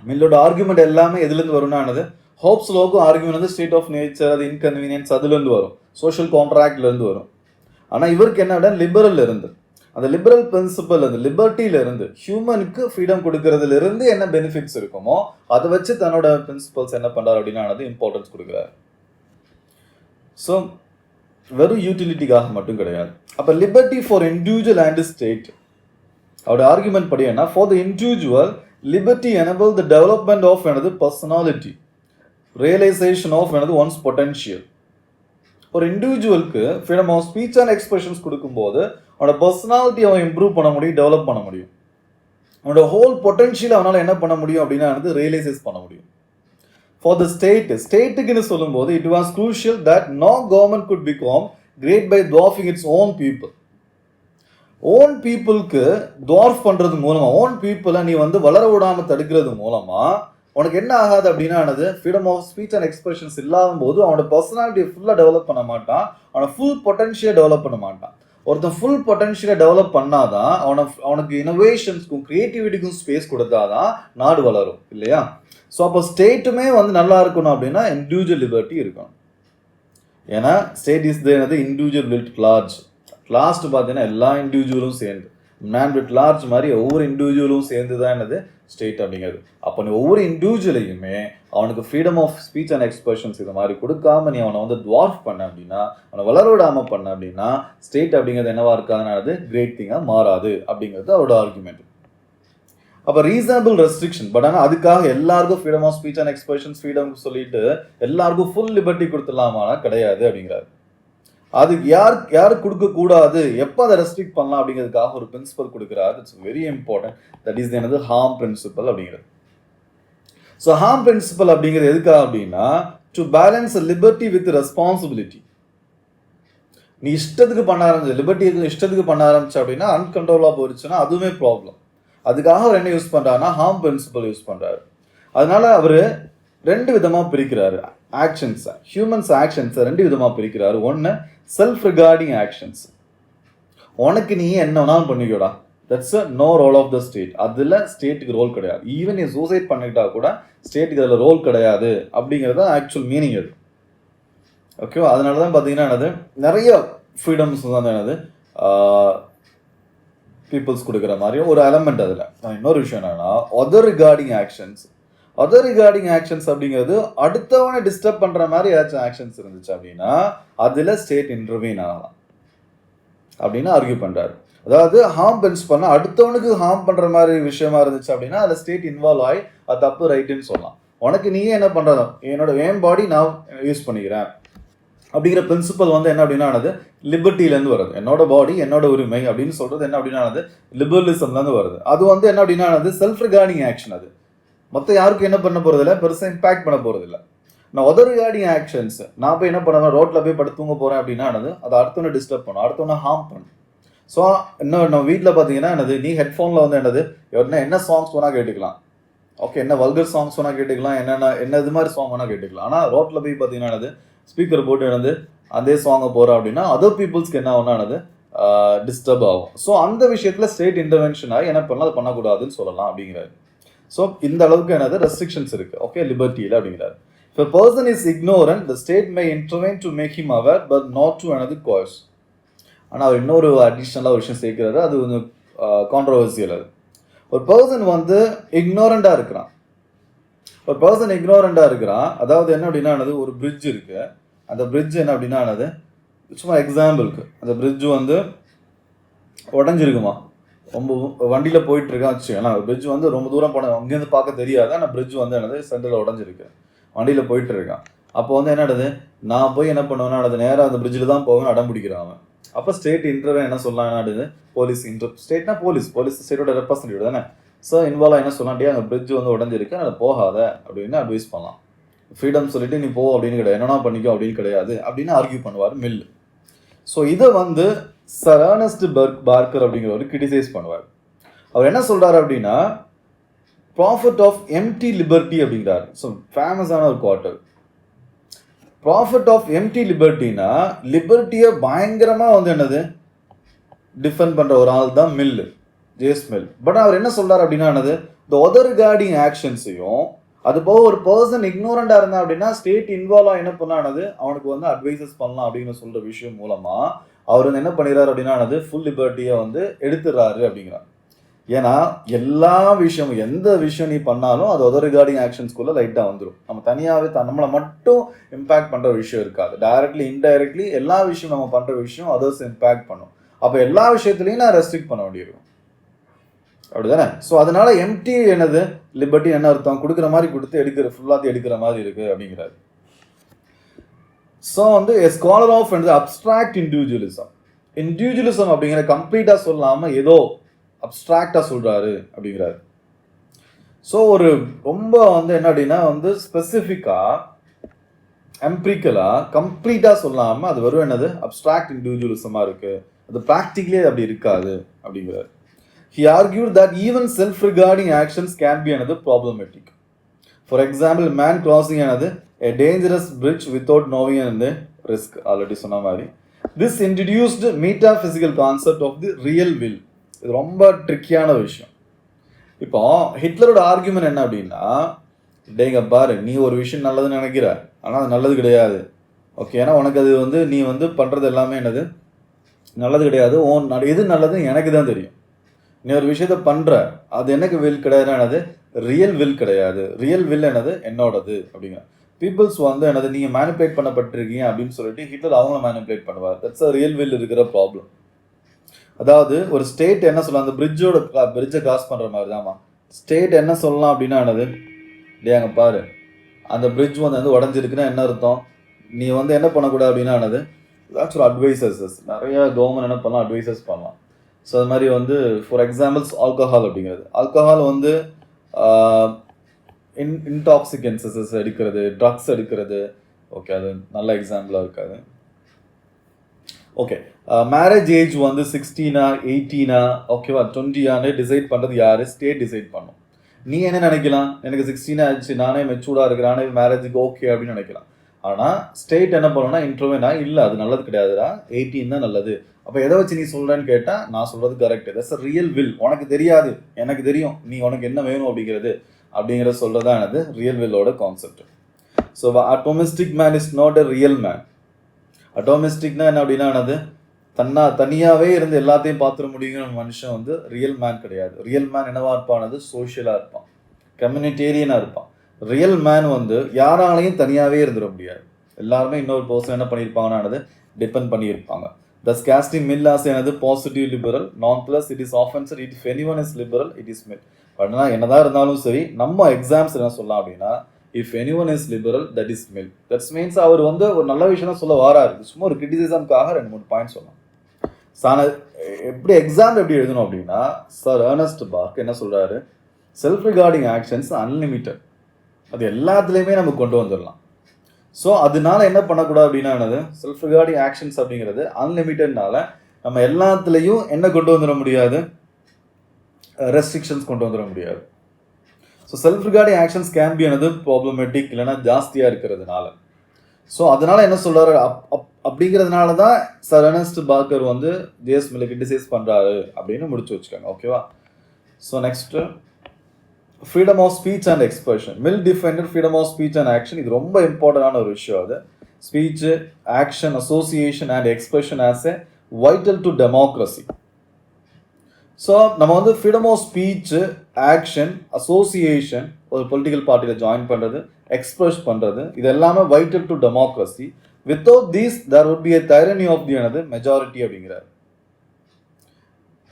மில்லோட ஆர்குமெண்ட் எல்லாமே எதுலேருந்து வரும்னா ஹோப்ஸ் லோக்கும் ஆர்குமெண்ட் வந்து ஸ்டேட் ஆஃப் நேச்சர், அது இன்கன்வீனியன்ஸ் அதுலேருந்து வரும், சோஷியல் கான்ட்ராக்ட்லேருந்து வரும். ஆனால் இவருக்கு என்ன விட லிபரல் இருந்து, அந்த லிபரல் பிரின்சிபல், அந்த லிபர்ட்டியில இருந்து ஹியூமனுக்கு ஃப்ரீடம் கொடுக்கறதுல இருந்து என்ன பெனிஃபிட்ஸ் இருக்குமோ அதை வச்சு தன்னோட பிரின்சிபல்ஸ் என்ன பண்றாரு அப்படின்னா இம்பார்ட்டன்ஸ் கொடுக்குறாரு. ஸோ வெறும் யூட்டிலிட்டிக்காக மட்டும் கிடையாது. அப்போ liberty for individual and state, அவருடைய ஆர்குமெண்ட் படி என்ன, for the individual liberty enable the development of எனது பர்சனாலிட்டி, ரியலைசேஷன் ஆஃப் எனது ஒன்ஸ் பொட்டன்ஷியல். ஒரு இண்டிவிஜுவலுக்கு freedom of speech and expressions கொடுக்கும்போது அவனோட பர்சனாலிட்டி அவன் இம்ப்ரூவ் பண்ண முடியும், டெவலப் பண்ண முடியும். அவனோட ஹோல் பொட்டன்ஷியல் அவனால் என்ன பண்ண முடியும் அப்படின்னா ரியலைசைஸ் பண்ண முடியும். ஃபார் த ஸ்டேட்டுக்குன்னு சொல்லும்போது it was crucial that no government could become great by dwarfing its own people. Own பீப்புளுக்கு ட்வார்ஃப் பண்ணுறது மூலமாக, ஓன் பீப்புளை நீ வந்து வளர விடாமல் தடுக்கிறது மூலமாக உனக்கு என்ன ஆகாது அப்படின்னா freedom of speech and expressions இல்லாத போது அவனோட பர்சனாலிட்டியை ஃபுல்லாக டெவலப் பண்ண மாட்டான், அவனை ஃபுல் பொட்டன்ஷியலை டெவலப் பண்ண மாட்டான். ஒருத்தன் ஃபுல் பொட்டன்ஷியலை டெவலப் பண்ணாதான் அவனுக்கு இனோவேஷன்ஸ்க்கும் கிரியேட்டிவிட்டிக்கும் ஸ்பேஸ் கொடுத்தாதான் நாடு வளரும், இல்லையா? ஸோ அப்போ ஸ்டேட்டுமே வந்து நல்லா இருக்கணும் அப்படின்னா இண்டிவிஜுவல் லிபர்ட்டி இருக்கணும். ஏன்னா state is individual built large. Last பார்த்தீங்கன்னா எல்லா இண்டிவிஜுவலும் சேர்ந்து மேன் பில்ட் லார்ஜ் மாதிரி ஒவ்வொரு இண்டிவிஜுவலும் சேர்ந்து தான் ஸ்டேட் அப்படிங்கிறது. அப்போ நீ ஒவ்வொரு இண்டிவிஜுவலையுமே அவனுக்கு freedom of speech and expressions இது மாதிரி கொடுக்காம நீ அவனை வந்து ட்வார்ஃப் பண்ண அப்படின்னா, அவனை வளர விடாமல் பண்ண அப்படின்னா ஸ்டேட் அப்படிங்கிறது என்னவா இருக்காதுன்னா கிரேட் திங்காக மாறாது அப்படிங்கிறது அவரோட ஆர்குமெண்ட். அப்போ ரீசனபிள் ரெஸ்ட்ரிக்ஷன், பட் ஆனால் அதுக்காக எல்லாருக்கும் freedom of speech and expressions freedom சொல்லிட்டு எல்லாருக்கும் ஃபுல் லிபர்ட்டி கொடுத்துடலாமானா கிடையாது அப்படிங்கிறாரு. அது யார் கொடுக்கக்கூடாது, எப்போ அதை ரெஸ்ட்ரிக்ட் பண்ணலாம் அப்படிங்கிறதுக்காக ஒரு பிரின்சிபல் கொடுக்குறாரு. It's very important. That is harm principle அப்படிங்கிறது. ஸோ ஹார்ம் பிரின்சிபல் அப்படிங்கிறது எதுக்காக அப்படின்னா to balance liberty with responsibility. நீ இஷ்டத்துக்கு பண்ண ஆரம்பிச்சு, லிபர்ட்டி இஷ்டத்துக்கு பண்ண ஆரம்பிச்சு அப்படின்னா அன்கண்ட்ரோலாக போயிடுச்சுன்னா அதுவுமே ப்ராப்ளம். அதுக்காக அவர் என்ன யூஸ் பண்ணுறாருன்னா ஹார்ம் பிரின்சிபல் யூஸ் பண்ணுறாரு. அதனால அவர் ரெண்டு விதமாக பிரிக்கிறாரு ஆக்ஷன்ஸை, ஹியூமன்ஸ் ஆக்ஷன்ஸை ரெண்டு விதமாக பிரிக்கிறாரு. ஒன்று செல்ஃப் ரிகார்டிங் ஆக்ஷன்ஸ், உனக்கு நீ என்ன வேணாலும் பண்ணிக்கோடா, that's no role of the state. அதில் ஸ்டேட்டுக்கு ரோல் கிடையாது. ஈவன் நீ சூசைட் பண்ணிக்கிட்டா கூட ஸ்டேட்டுக்கு அதில் ரோல் கிடையாது அப்படிங்கிறது ஆக்சுவல் மீனிங் அது. ஓகேவா? அதனால தான் பார்த்தீங்கன்னா நிறைய ஃப்ரீடம்ஸ் தான் பீப்புள்ஸ் கொடுக்குற மாதிரி ஒரு எலமெண்ட் அதில். இன்னொரு விஷயம் என்னன்னா other regarding actions. Other regarding actions அப்படிங்கிறது அடுத்தவனை டிஸ்டர்ப் பண்ணுற மாதிரி ஏதாச்சும் ஆக்ஷன்ஸ் இருந்துச்சு அப்படின்னா அதில் ஸ்டேட் இன்டர்வீன் ஆகலாம் அப்படின்னு ஆர்கியூ பண்ணுறாரு. அதாவது ஹார்ம் பிரின்சிபல் பண்ணால் அடுத்தவனுக்கு ஹார்ம் பண்ணுற மாதிரி விஷயமா இருந்துச்சு அப்படின்னா அதில் ஸ்டேட் இன்வால்வ் ஆகி அது தப்பு ரைட்டுன்னு சொல்லலாம். உனக்கு நீயே என்ன பண்ணுறதோ என் பாடி நான் யூஸ் பண்ணிக்கிறேன் அப்படிங்கிற பிரின்சிபல் வந்து என்ன அப்படின்னா லிபர்ட்டிலேருந்து வருது. என்னோட பாடி என்னோட உரிமை அப்படின்னு சொல்கிறது என்ன அப்படின்னா லிபரலிசம்லேருந்து வருது. அது வந்து என்ன அப்படின்னா செல்ஃப் ரிகார்டிங் ஆக்ஷன். அது மற்ற யாருக்கும் என்ன பண்ண போகிறதில்ல, பெருசாக இம்பேக்ட் பண்ண போகிறதில்ல. நான் other regarding actions நான் போய் என்ன பண்ணுவேன், ரோட்டில் போய் படுத்து தூங்க போகிறேன் அப்படின்னா அது அடுத்தவனை டிஸ்டர்ப் பண்ணும், அடுத்தவனை ஹார்ம் பண்ணும். ஸோ இன்னும் நம்ம வீட்டில் பார்த்தீங்கன்னா நீ ஹெட்ஃபோனில் வந்து என்ன சாங்ஸ் வேணால் கேட்டுக்கலாம், ஓகே, என்ன வல்கர் சாங்ஸ் வேணால் கேட்டுக்கலாம், என்ன இது மாதிரி சாங் வேணால் கேட்டுக்கலாம். ஆனால் ரோட்டில் போய் பார்த்தீங்கன்னா ஸ்பீக்கர் போட்டு அதே சாங்கை போகிற அப்படின்னா அதர் பீப்புள்ஸ்க்கு என்ன ஒன்றானது டிஸ்டர்ப் ஆகும். ஸோ அந்த விஷயத்தில் ஸ்டேட் இன்டர்வென்ஷனாக என்ன பண்ணலாம், அது பண்ணக்கூடாதுன்னு சொல்லலாம் அப்படிங்கிறாரு. ஸோ இந்த அளவுக்கு ரெஸ்ட்ரிக்ஷன்ஸ் இருக்குது, ஓகே, லிபர்ட்டியில் அப்படிங்கிறாரு. If a person is ignorant, the state may intervene to make him aware, but not to coerce. ஆனால் அவர் இன்னொரு அடிஷ்னலாக ஒரு விஷயம் சேர்க்கிறாரு, அது கொஞ்சம் கான்ட்ரவர்சியல். அது ஒரு பர்சன் வந்து இக்னோரண்டாக இருக்கிறான், அதாவது என்ன அப்படின்னா ஒரு பிரிட்ஜ் இருக்குது, அந்த பிரிட்ஜ் என்ன அப்படின்னா சும்மா எக்ஸாம்பிளுக்கு அந்த பிரிட்ஜ் வந்து உடஞ்சிருக்குமா, ரொம்ப வண்டியில் போயிட்டுருக்கான் வச்சு, ஆனால் பிரிட்ஜ் வந்து ரொம்ப தூரம் போன அங்கேருந்து பார்க்க தெரியாது, ஆனால் பிரிட்ஜ் வந்து சென்டரில் உடஞ்சிருக்கு, வண்டியில் போயிட்டு இருக்கான். அப்போ வந்து என்ன நான் போய் என்ன பண்ணுவேன்னா நேராக அந்த பிரிட்ஜில் தான் போவேன்னு அடம் பிடிக்கிறான் அவன். அப்போ ஸ்டேட் இன்டர்வென் என்ன சொல்லலாம், போலீஸ் ஸ்டேட்னா போலீஸ் ஸ்டேட்டோட ரெப்ரஸன்டேட்டிவ் தானே. ஸோ இன்வால்வ் என்ன சொல்லலாம், அந்த பிரிட்ஜ் வந்து உடஞ்சிருக்கு, அதை போகாத அப்படின்னு அட்வைஸ் பண்ணலாம். ஃப்ரீடம் சொல்லிட்டு நீ போ அப்படின்னு கிடையாது, என்னன்னா பண்ணிக்கோ அப்படின்னு கிடையாது அப்படின்னு ஆர்கியூ பண்ணுவார் மில். ஸோ இதை வந்து சர் ஏர்னஸ்ட் பார்க்கர் அப்படிங்கிறவர் கிரிட்டிசைஸ் பண்ணுவார். அவர் என்ன சொல்றாரு அப்படின்னா ப்ராஃபிட் ஆஃப் எம்டி லிபர்ட்டி அப்படிங்கிறாரு. ஸோ ஃபேமஸான ஒரு குவார்ட்டர். ப்ராஃபிட் ஆஃப் எம்டி லிபர்ட்டினா லிபர்ட்டியை பயங்கரமாக வந்து டிஃபெண்ட் பண்ணுற ஒரு ஆள் தான் மில், ஜேஸ் மில். பட் அவர் என்ன சொல்றாரு அப்படின்னா இந்த other regarding ஆக்ஷன்ஸையும் அது போக ஒரு பர்சன் இக்னோரண்டாக இருந்தா அப்படின்னா ஸ்டேட் இன்வால்வ் என்ன பண்ணானது அவனுக்கு வந்து அட்வைசஸ் பண்ணலாம் அப்படின்னு சொல்ற விஷயம் மூலமா அவர் வந்து என்ன பண்ணிடுறாரு அப்படின்னா ஃபுல் லிபர்ட்டியை வந்து எடுத்துடுறாரு அப்படிங்கிறார். ஏன்னா எல்லா விஷயமும் எந்த விஷயம் நீ பண்ணாலும் அது other regarding ஆக்ஷன்ஸ்குள்ள லைட்டாக வந்துடும். நம்ம தனியாகவே நம்மளை மட்டும் இம்பேக்ட் பண்ணுற விஷயம் இருக்காது, டைரக்ட்லி இன்டைரக்ட்லி எல்லா விஷயம் நம்ம பண்ணுற விஷயம் அதர்ஸ் இம்பேக்ட் பண்ணும். அப்போ எல்லா விஷயத்துலையும் நான் ரெஸ்ட்ரிக்ட் பண்ண வேண்டியிருக்கும், அப்படிதானே. ஸோ அதனால எம்டி லிபர்ட்டி என்ன அர்த்தம், கொடுக்குற மாதிரி கொடுத்து ஃபுல்லாத்தையும் எடுக்கிற மாதிரி இருக்கு அப்படிங்கிறாரு. ஸோ வந்து a scholar of abstract individualism அப்படிங்கிற கம்ப்ளீட்டா சொல்லாம ஏதோ அப்ட்ராக்டா சொல்றாரு அப்படிங்கிறாரு. ஸோ ஒரு ரொம்ப வந்து என்ன அப்படின்னா ஸ்பெசிஃபிக்கா எம்பிரிக்கலா கம்ப்ளீட்டா சொல்லாம அது வெறும் அப்ட்ராக்ட் இண்டிவிஜுவலிசமா இருக்கு, அது ப்ராக்டிகலி அப்படி இருக்காது அப்படிங்கிறாரு. He argued that even self-regarding actions can be problematic. For example, man crossing a dangerous bridge without knowing risk. Already சொன்ன மாதிரி. This introduced metaphysical concept of the real will. இது ரொம்ப ட்ரிக்கியான விஷயம். இப்போ ஹிட்லரோட ஆர்குமெண்ட் என்ன அப்படின்னா, டேங்க பாரு, நீ ஒரு விஷயம் நல்லதுன்னு நினைக்கிற, ஆனால் அது நல்லது கிடையாது, ஓகே, ஏன்னா உனக்கு அது வந்து நீ வந்து பண்ணுறது எல்லாமே நல்லது கிடையாது, எது நல்லதுன்னு எனக்கு தான் தெரியும், நீ ஒரு விஷயத்த பண்ணுற அது எனக்கு வில் கிடையாது, ரியல் வில் கிடையாது, ரியல் வில் என்னோடது அப்படிங்கிற பீப்புள்ஸ் வந்து நீங்கள் மேனிப்புலேட் பண்ணப்பட்டிருக்கீங்க அப்படின்னு சொல்லிட்டு ஹிட்லர் அவங்கள மேனிப்புலேட் பண்ணுவார். தட்ஸ் அ ரியல் வில் இருக்கிற ப்ராப்ளம். அதாவது ஒரு ஸ்டேட் என்ன சொல்லலாம், அந்த பிரிட்ஜை கிராஸ் பண்ணுற மாதிரி தான்மா ஸ்டேட் என்ன சொல்லலாம் அப்படின்னா டேங்க பாரு, அந்த பிரிட்ஜ் வந்து உடஞ்சிருக்குன்னா என்ன அர்த்தம், நீ வந்து என்ன பண்ணக்கூடாது அப்படின்னா ஆக்சுவல் அட்வைசஸ் நிறைய கவர்மெண்ட் என்ன பண்ணலாம், அட்வைசஸ் பண்ணலாம். ஸோ அது மாதிரி வந்து ஃபார் எக்ஸாம்பிள்ஸ் ஆல்கஹால் அப்படிங்கிறது, ஆல்கஹால் வந்து இன்டாக்சிகன்சஸ் எடுக்கிறது, ட்ரக்ஸ் எடுக்கிறது, ஓகே, அது நல்ல எக்ஸாம்பிளாக இருக்காது. ஓகே, மேரேஜ் ஏஜ் வந்து 16 18 ஓகேவா 20 டிசைட் பண்ணுறது யார், ஸ்டேட் டிசைட் பண்ணும். நீ என்ன நினைக்கலாம், எனக்கு 16 ஆயிடுச்சு, நானே மெச்சூர்டாக இருக்கிறேன், நானே மேரேஜுக்கு ஓகே அப்படின்னு நினைக்கலாம். ஆனால் ஸ்டேட் என்ன பண்ணணும்னா இன்டர்வெனா இல்லை, அது நல்லது கிடையாதுடா, 18 தான் நல்லது. அப்போ எதை வச்சு நீ சொல்கிறேன்னு கேட்டால் நான் சொல்கிறது correct, that's a real will. உனக்கு தெரியாது, எனக்கு தெரியும், நீ உனக்கு என்ன வேணும் அப்படிங்கிறத சொல்கிறதா ரியல் வில்லோட concept. So atomistic man is not a real man. அட்டோமிஸ்டிக்னா என்ன அப்படின்னா தனியாகவே இருந்து எல்லாத்தையும் பார்த்துட முடியுங்கிற மனுஷன் வந்து ரியல் மேன் கிடையாது. ரியல் மேன் என்னவா இருப்பான், சோஷியலாக இருப்பான், கம்யூனிட்டேரியனாக இருப்பான். ரியல் மேன் வந்து யாராலையும் தனியாகவே இருந்துட முடியாது, எல்லாருமே இன்னொரு பர்சன் என்ன பண்ணியிருப்பாங்கன்னா டிபெண்ட் பண்ணியிருப்பாங்க. Thus casting Mill as positive liberal, nonetheless it is often said if anyone is liberal, it is Mill. But என்னதான் இருந்தாலும் சரி, நம்ம எக்ஸாம்ஸ் என்ன சொல்லலாம் அப்படின்னா if anyone is liberal that is Mill. That's means அவர் வந்து ஒரு நல்ல விஷயம் தான் சொல்ல வாராரு, சும்மா ஒரு கிரிட்டிசிசம்காக 2-3 பாயிண்ட் சொல்லலாம். எப்படி எக்ஸாம் எப்படி எழுதணும் அப்படின்னா சர் ஏர்னஸ்ட் பார்க் என்ன சொல்றாரு, செல்ஃப் ரிகார்டிங் ஆக்ஷன்ஸ் அன்லிமிட்டட், அது எல்லாத்துலேயுமே நம்ம கொண்டு வந்துடலாம். ஸோ அதனால என்ன பண்ணக்கூடாது அப்படின்னா என்னது, செல்ஃப் ரிகார்டிங் ஆக்ஷன்ஸ் அப்படிங்கிறது அன்லிமிட்டட்னால நம்ம எல்லாத்துலேயும் என்ன கொண்டு வந்துட முடியாது, ரெஸ்ட்ரிக்ஷன்ஸ் கொண்டு வந்துட முடியாது. So self regarding actions can be என்னது ப்ராப்ளமேட்டிக், இல்லைன்னா ஜாஸ்தியாக இருக்கிறதுனால. ஸோ அதனால என்ன சொல்றாரு, அப்படிங்கிறதுனால தான் சர் எர்னஸ்ட் பார்க்கர் வந்து ஜேஎஸ் மில்லை கிரிட்டிசைஸ் பண்ணுறாரு அப்படின்னு முடிச்சு வச்சுக்காங்க. ஓகேவா? So next freedom of speech and expression. Mill defended freedom of speech and action. இது ரொம்ப இம்பார்ட்டண்டான ஒரு விஷயம். அது speech, action, association and expression as a vital to democracy. So நம்ம வந்து freedom of speech, action, association, ஒரு பொலிட்டிக்கல் பார்ட்டியில் ஜாயின் பண்ணுறது, எக்ஸ்பிரஸ் பண்ணுறது, இது எல்லாமே vital to democracy. Without these there would be a tyranny of the எனது மெஜாரிட்டி அப்படிங்கிறார்.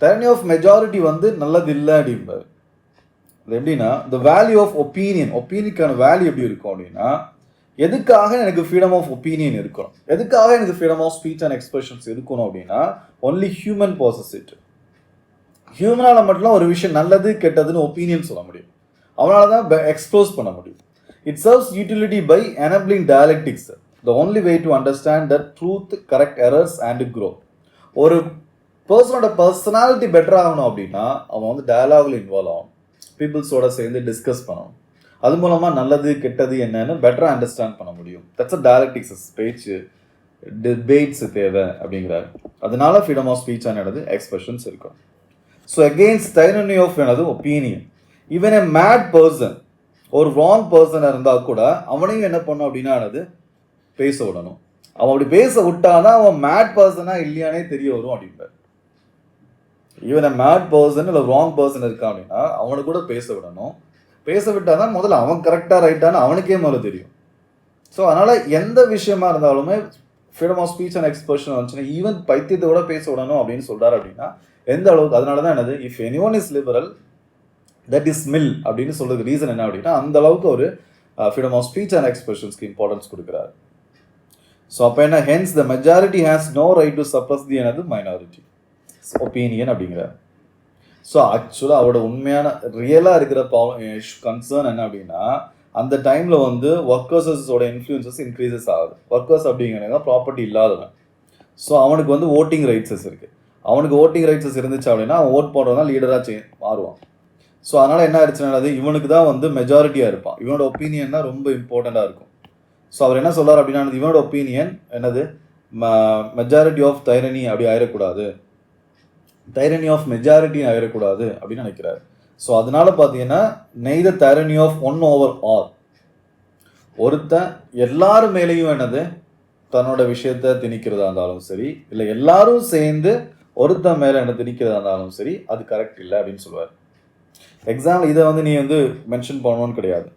டைரனி ஆஃப் மெஜாரிட்டி வந்து நல்லது இல்லை அப்படின்பார். அது எப்படின்னா, த வேல்யூ ஆஃப் ஒப்பீனியன், ஒப்பீனியனுக்கான வேல்யூ எப்படி இருக்கும் அப்படின்னா, எதுக்காக எனக்கு ஃப்ரீடம் ஆஃப் ஒப்பீனியன் இருக்கணும், எதுக்காக எனக்கு freedom of speech and expressions இருக்கணும் அப்படின்னா, ஒன்லி ஹியூமன் பாசஸ் இட். ஹியூமனால மட்டும் ஒரு விஷயம் நல்லது கெட்டதுன்னு ஒப்பீனியன் சொல்ல முடியும், அவனால தான் எக்ஸ்ப்ளோஸ் பண்ண முடியும். It serves utility by enabling dialectics, the only way to understand the truth, correct errors and grow. ஒரு பர்சனோட பர்சனாலிட்டி பெட்டர் ஆகணும் அப்படின்னா அவன் வந்து டயலாகில் இன்வால்வ் ஆகணும், பீப்புள்ஸோட சேர்ந்து டிஸ்கஸ் பண்ணணும். அது மூலமாக நல்லது கெட்டது என்னன்னு பெட்டராக அண்டர்ஸ்டாண்ட் பண்ண முடியும். தட்ஸ் அ டயலெக்டிக்ஸ், பேச்சு, டிபேட்ஸ் தேவை அப்படிங்கிறாரு. அதனால ஃப்ரீடம் ஆஃப் ஸ்பீச் ஆனது எக்ஸ்பிரஷன்ஸ் இருக்கும். ஸோ அகெயின்ஸ்ட் டைரனி ஆஃப் எனது opinion. Even a mad person, ஒரு ராங் பர்சனாக இருந்தால் கூட அவனையும் என்ன பண்ணும் அப்படின்னா என்னது பேச விடணும். அவன் அப்படி பேச விட்டாதான் அவன் மேட் பர்சனா இல்லையானே தெரிய வரும் அப்படின்பார். ஈவன் எ மேட் பர்சன் இல்லை ராங் பர்சன் இருக்கான் அப்படின்னா அவனை கூட பேச விடணும். பேச விட்டாதான் முதல்ல அவன் கரெக்டாக ரைட்டானு அவனுக்கே முதல்ல தெரியும். ஸோ அதனால் எந்த விஷயமா இருந்தாலுமே freedom of speech and expression வந்துச்சுன்னா ஈவன் பைத்தியத்தை கூட பேச விடணும் அப்படின்னு சொல்கிறார். அப்படின்னா எந்த அளவுக்கு, அதனால தான் என்னது, if any one is liberal that is Mill அப்படின்னு சொல்றதுக்கு ரீசன் என்ன அப்படின்னா, அந்த அளவுக்கு ஒரு ஃப்ரீடம் ஆஃப் ஸ்பீச் அண்ட் எக்ஸ்பிரஷன்ஸ்க்கு இம்பார்ட்டன்ஸ் கொடுக்குறாரு. ஸோ அப்போ என்ன, hence the majority has no right to suppress the எனது மைனாரிட்டி ஒப்பீனியன் அப்படிங்கிறார். ஸோ ஆக்சுவலாக அவரோட உண்மையான ரியலாக இருக்கிற கன்சர்ன் என்ன அப்படின்னா, அந்த டைமில் வந்து ஒர்க்கர்ஸோட இன்ஃப்ளூயன்சஸ் இன்க்ரீசஸ் ஆகுது. ஒர்க்கர்ஸ் அப்படிங்கிறத ப்ராப்பர்ட்டி இல்லாதவன். ஸோ அவனுக்கு வந்து ஓட்டிங் ரைட்ஸஸ் இருக்குது. அவனுக்கு ஓட்டிங் ரைட்ஸஸ் இருந்துச்சு அப்படின்னா அவன் ஓட் போடுறதா லீடராக மாறுவான். ஸோ அதனால் என்ன ஆயிடுச்சுன்னா, இவனுக்கு தான் வந்து மெஜாரிட்டியாக இருப்பான், இவனோட ஒப்பீனியன் தான் ரொம்ப இம்பார்ட்டண்ட்டாக இருக்கும். ஸோ அவர் என்ன சொல்கிறார் அப்படின்னா, இவனோட ஒப்பீனியன் என்னது, மெஜாரிட்டி ஆஃப் டைரனி அப்படி ஆயிடக்கூடாது, டைரனி ஆஃப் மெஜாரிட்டி ஆயிடக்கூடாது அப்படின்னு நினைக்கிறார். ஸோ அதனால பார்த்தீங்கன்னா neither tyranny of one over all, ஒருத்தன் எல்லாரும் மேலேயும் என்னது தன்னோட விஷயத்த திணிக்கிறதா இருந்தாலும் சரி, இல்லை எல்லாரும் சேர்ந்து ஒருத்தன் மேலே என்ன திணிக்கிறதா இருந்தாலும் சரி, அது கரெக்ட் இல்லை அப்படின்னு சொல்லுவார். எக்ஸாம்பிள் இதை வந்து நீ வந்து மென்ஷன் பண்ணணும்னு கிடையாது,